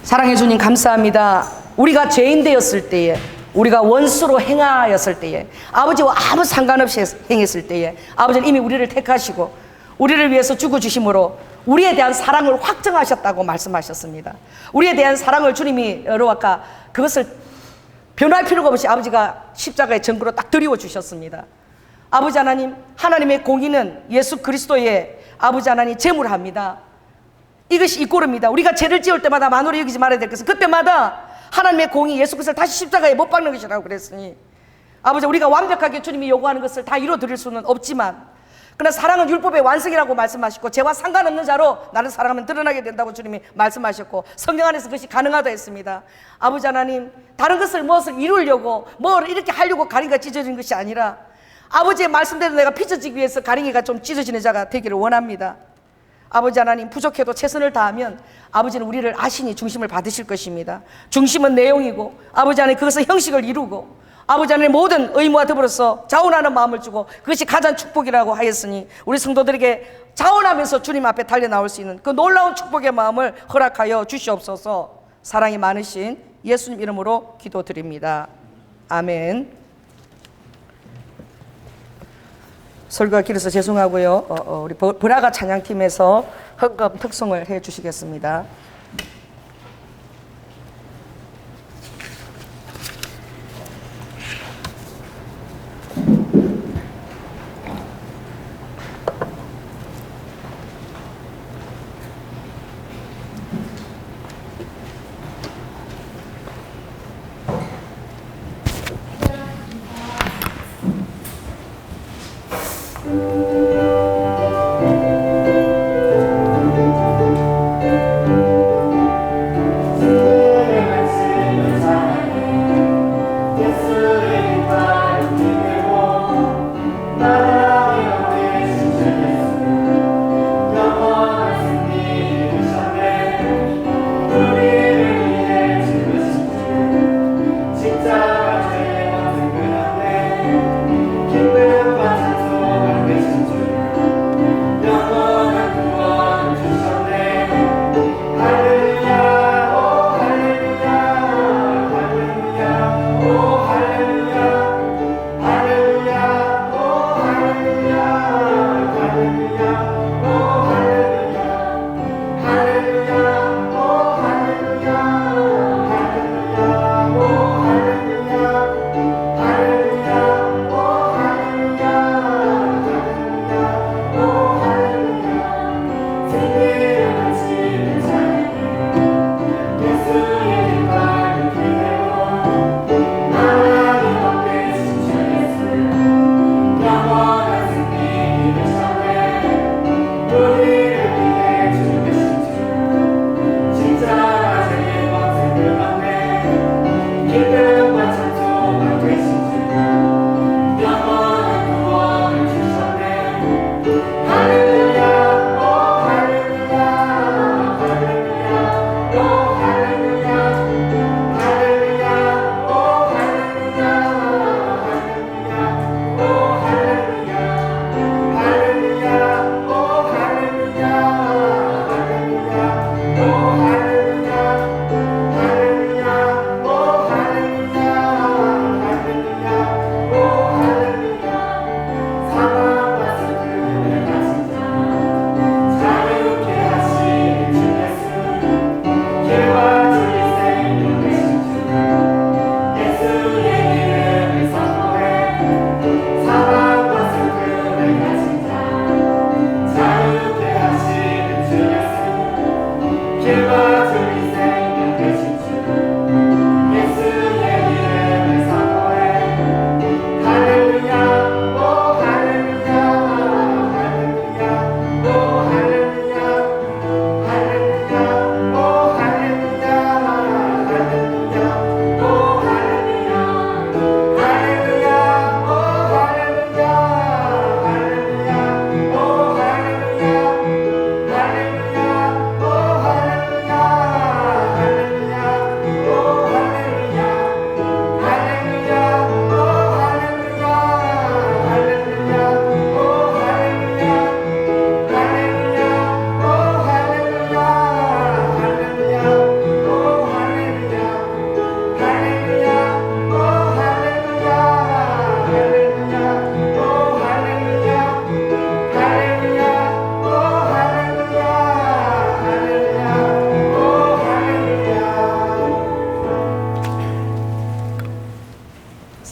사랑해 주님 감사합니다. 우리가 죄인 되었을 때에, 우리가 원수로 행하였을 때에, 아버지와 아무 상관없이 행했을 때에 아버지는 이미 우리를 택하시고 우리를 위해서 죽어주심으로 우리에 대한 사랑을 확정하셨다고 말씀하셨습니다. 우리에 대한 사랑을 주님이 여러와까 그것을 변할 필요가 없이 아버지가 십자가의 전구로 딱 드리워 주셨습니다. 아버지 하나님, 하나님의 공의는 예수 그리스도의 아버지 하나님 제물합니다. 이것이 이꼬릅니다. 우리가 죄를 지을 때마다 만으로 여기지 말아야 될 것은 그때마다 하나님의 공의 예수 그리스도를 다시 십자가에 못 박는 것이라고 그랬으니 아버지 우리가 완벽하게 주님이 요구하는 것을 다 이뤄 드릴 수는 없지만 그러나 사랑은 율법의 완성이라고 말씀하셨고 죄와 상관없는 자로 나를 사랑하면 드러나게 된다고 주님이 말씀하셨고 성령 안에서 그것이 가능하다 했습니다. 아버지 하나님 다른 것을 무엇을 이루려고 뭘 이렇게 하려고 가랭이가 찢어진 것이 아니라 아버지의 말씀대로 내가 빚어지기 위해서 가랭이가 좀 찢어지는 자가 되기를 원합니다. 아버지 하나님 부족해도 최선을 다하면 아버지는 우리를 아시니 중심을 받으실 것입니다. 중심은 내용이고 아버지 하나님 그것을 형식을 이루고 아버지 하나님 모든 의무와 더불어서 자원하는 마음을 주고 그것이 가장 축복이라고 하였으니 우리 성도들에게 자원하면서 주님 앞에 달려나올 수 있는 그 놀라운 축복의 마음을 허락하여 주시옵소서. 사랑이 많으신 예수님 이름으로 기도드립니다. 아멘. 설교가 길어서 죄송하고요. 우리 브라가 찬양팀에서 헌금 특송을 해 주시겠습니다.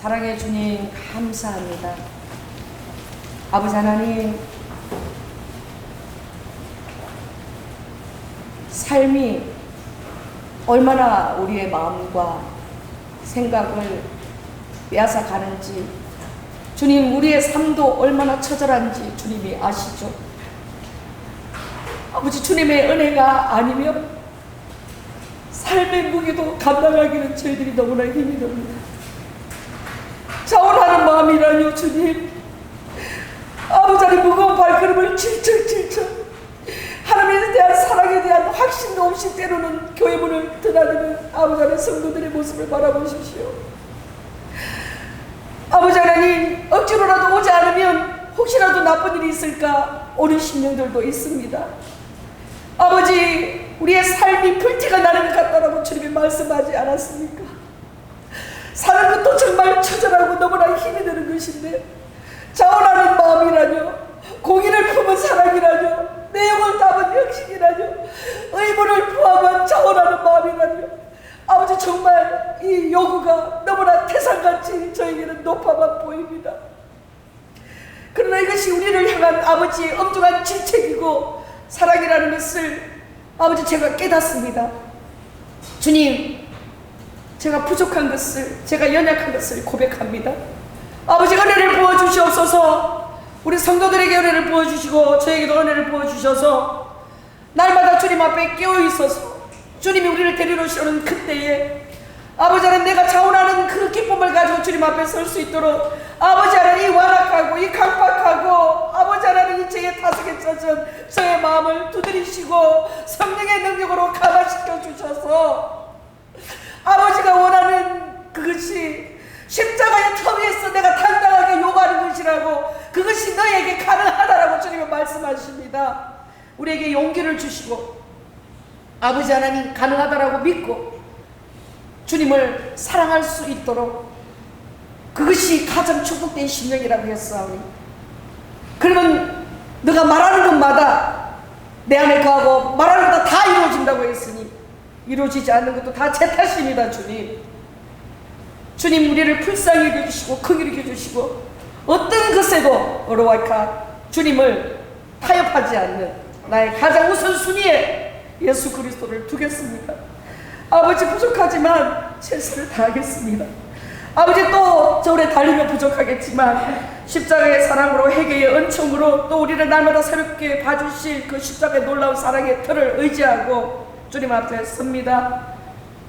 사랑해 주님 감사합니다. 아버지 하나님, 삶이 얼마나 우리의 마음과 생각을 빼앗아 가는지, 주님 우리의 삶도 얼마나 처절한지 주님이 아시죠. 아버지, 주님의 은혜가 아니면 삶의 무게도 감당하기는 저희들이 너무나 힘이 듭니다. 자원하는 마음이라뇨 주님. 아버지 하나님, 무거운 발걸음을 질척질척 하나님에 대한 사랑에 대한 확신도 없이 때로는 교회 문을 드나드는 아버지 하나님 성도들의 모습을 바라보십시오. 아버지 하나님, 억지로라도 오지 않으면 혹시라도 나쁜 일이 있을까 오는 심령들도 있습니다. 아버지, 우리의 삶이 불티가 나는 것 같다라고 주님이 말씀하지 않았습니까? 사는 것도 정말 처절하고 너무나 힘이 드는 것인데, 자원하는 마음이라뇨, 공의를 품은 사랑이라뇨, 내용을 담은 역식이라뇨, 의무를 포함한 자원하는 마음이라뇨. 아버지, 정말 이 요구가 너무나 태산같이 저에게는 높아만 보입니다. 그러나 이것이 우리를 향한 아버지의 엄중한 질책이고 사랑이라는 것을 아버지 제가 깨닫습니다. 주님, 제가 부족한 것을, 제가 연약한 것을 고백합니다. 아버지, 은혜를 부어주시옵소서. 우리 성도들에게 은혜를 부어주시고 저에게도 은혜를 부어주셔서 날마다 주님 앞에 깨어있어서 주님이 우리를 데리러 오시는 그때에 아버지 하나님, 내가 자원하는 그 기쁨을 가지고 주님 앞에 설 수 있도록 아버지 하나님, 이 완악하고 이 강박하고 아버지 하나님 이 죄의 타석에 젖은 저의 마음을 두드리시고 성령의 능력으로 감화시켜 주셔서 아버지가 원하는 그것이 십자가의 터 위에서 내가 당당하게 요구하는 것이라고, 그것이 너에게 가능하다라고 주님은 말씀하십니다. 우리에게 용기를 주시고 아버지 하나님 가능하다라고 믿고 주님을 사랑할 수 있도록, 그것이 가장 축복된 심령이라고 했사오니, 그러면 너가 말하는 것마다 내 안에 거하고 말하는 것 다 이루어진다고 했으니 이루어지지 않는 것도 다 제 탓입니다. 주님 우리를 불쌍히 여겨주시고 긍휼히 여겨주시고 어떤 것에도 어로와이카 주님을 타협하지 않는 나의 가장 우선순위에 예수 그리스도를 두겠습니다. 아버지, 부족하지만 최선을 다하겠습니다. 아버지, 또 저울에 달리면 부족하겠지만 십자가의 사랑으로 회개의 은총으로 또 우리를 날마다 새롭게 봐주실 그 십자가의 놀라운 사랑의 틀을 의지하고 주님 앞에 섭니다.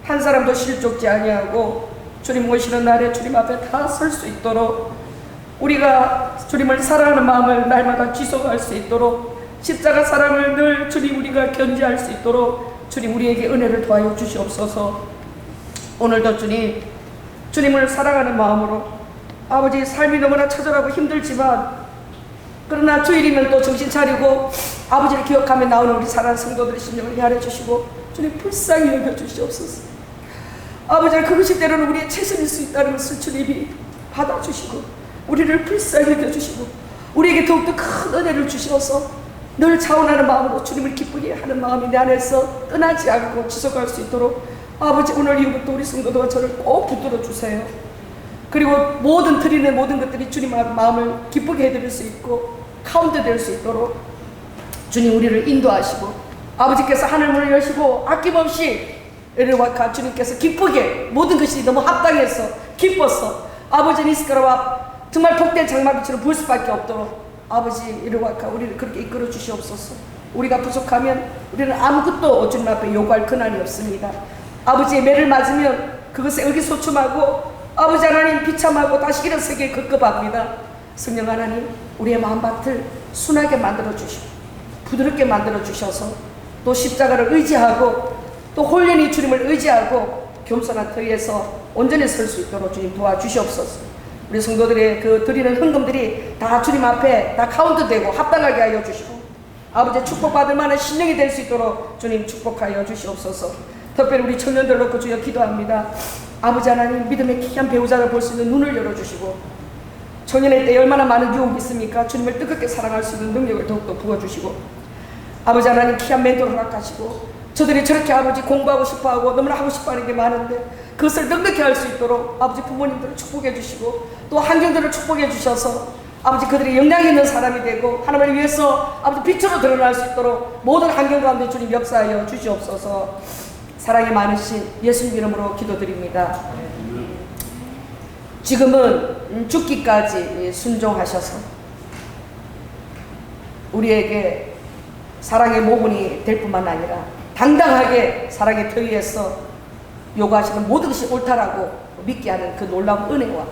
한 사람도 실족지 아니하고 주님 오시는 날에 주님 앞에 다 설 수 있도록, 우리가 주님을 사랑하는 마음을 날마다 지속할 수 있도록, 십자가 사랑을 늘 주님 우리가 견지할 수 있도록 주님 우리에게 은혜를 더하여 주시옵소서. 오늘도 주님을 사랑하는 마음으로 아버지, 삶이 너무나 처절하고 힘들지만 그러나 주일이면 또 정신 차리고 아버지를 기억하며 나오는 우리 사랑하는 성도들의 심령을 헤아려 주시고 주님 불쌍히 여겨 주시옵소서. 아버지, 그것이 때로는 우리의 최선일 수 있다는 것을 주님이 받아주시고 우리를 불쌍히 여겨주시고 우리에게 더욱더 큰 은혜를 주셔서 늘 자원하는 마음으로 주님을 기쁘게 하는 마음이 내 안에서 떠나지 않고 지속할 수 있도록 아버지, 오늘 이후부터 우리 성도들과 저를 꼭 붙들어 주세요. 그리고 드리는 모든 것들이 주님 마음을 기쁘게 해드릴 수 있고 카운트 될 수 있도록 주님 우리를 인도하시고 아버지께서 하늘문을 여시고 아낌없이 에르와카 주님께서 기쁘게 모든 것이 너무 합당해서 기뻐서 아버지 니스카라와 정말 복된 장마비처럼 부을 수밖에 없도록 아버지 에르와카 우리를 그렇게 이끌어 주시옵소서. 우리가 부족하면 우리는 아무것도 주님 앞에 요구할 근한이 없습니다. 아버지의 매를 맞으면 그것에 의기소침하고 아버지 하나님 비참하고 다시 일어서기에 급급합니다. 성령 하나님, 우리의 마음밭을 순하게 만들어 주시고 부드럽게 만들어 주셔서 또 십자가를 의지하고 또 홀연히 주님을 의지하고 겸손한 터위에서 온전히 설 수 있도록 주님 도와주시옵소서. 우리 성도들의 그 드리는 헌금들이 다 주님 앞에 다 카운트되고 합당하게 하여 주시고 아버지 축복받을 만한 신령이 될 수 있도록 주님 축복하여 주시옵소서. 특별히 우리 청년들 놓고 주여 기도합니다. 아버지 하나님, 믿음의 귀한 배우자를 볼 수 있는 눈을 열어주시고 청년의 때 얼마나 많은 유혹이 있습니까? 주님을 뜨겁게 사랑할 수 있는 능력을 더욱더 부어주시고 아버지 하나님, 귀한 멘토를 허락하시고 저들이 저렇게 아버지 공부하고 싶어하고 너무나 하고 싶어하는 게 많은데 그것을 넉넉히 할 수 있도록 아버지 부모님들을 축복해 주시고 또 환경들을 축복해 주셔서 아버지 그들이 영향 있는 사람이 되고 하나님을 위해서 아버지 빛으로 드러날 수 있도록 모든 환경 가운데 주님 역사하여 주시옵소서. 사랑이 많으신 예수님 이름으로 기도드립니다. 지금은 죽기까지 순종하셔서 우리에게 사랑의 모분이 될 뿐만 아니라 당당하게 사랑의 터 위에서 요구하시는 모든 것이 옳다라고 믿게 하는 그 놀라운 은혜와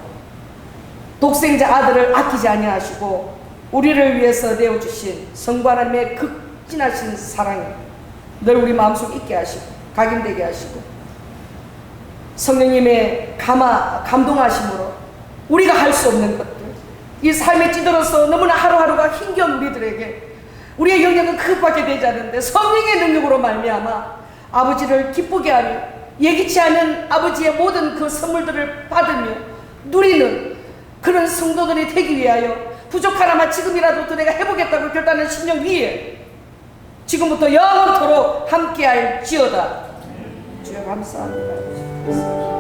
독생자 아들을 아끼지 아니하시고 우리를 위해서 내어주신 성부 하나님의 극진하신 사랑이 늘 우리 마음속에 있게 하시고 각인되게 하시고 성령님의 감동하심으로 우리가 할 수 없는 것들, 이 삶에 찌들어서 너무나 하루하루가 힘겨운 우리들에게 우리의 영역은 그것밖에 되지 않는데 성령의 능력으로 말미암아 아버지를 기쁘게 하며 예기치 않은 아버지의 모든 그 선물들을 받으며 누리는 그런 성도들이 되기 위하여 부족하나마 지금이라도 내가 해보겠다고 결단한 신령 위에 지금부터 영원토록 함께할지어다. 주여 감사합니다.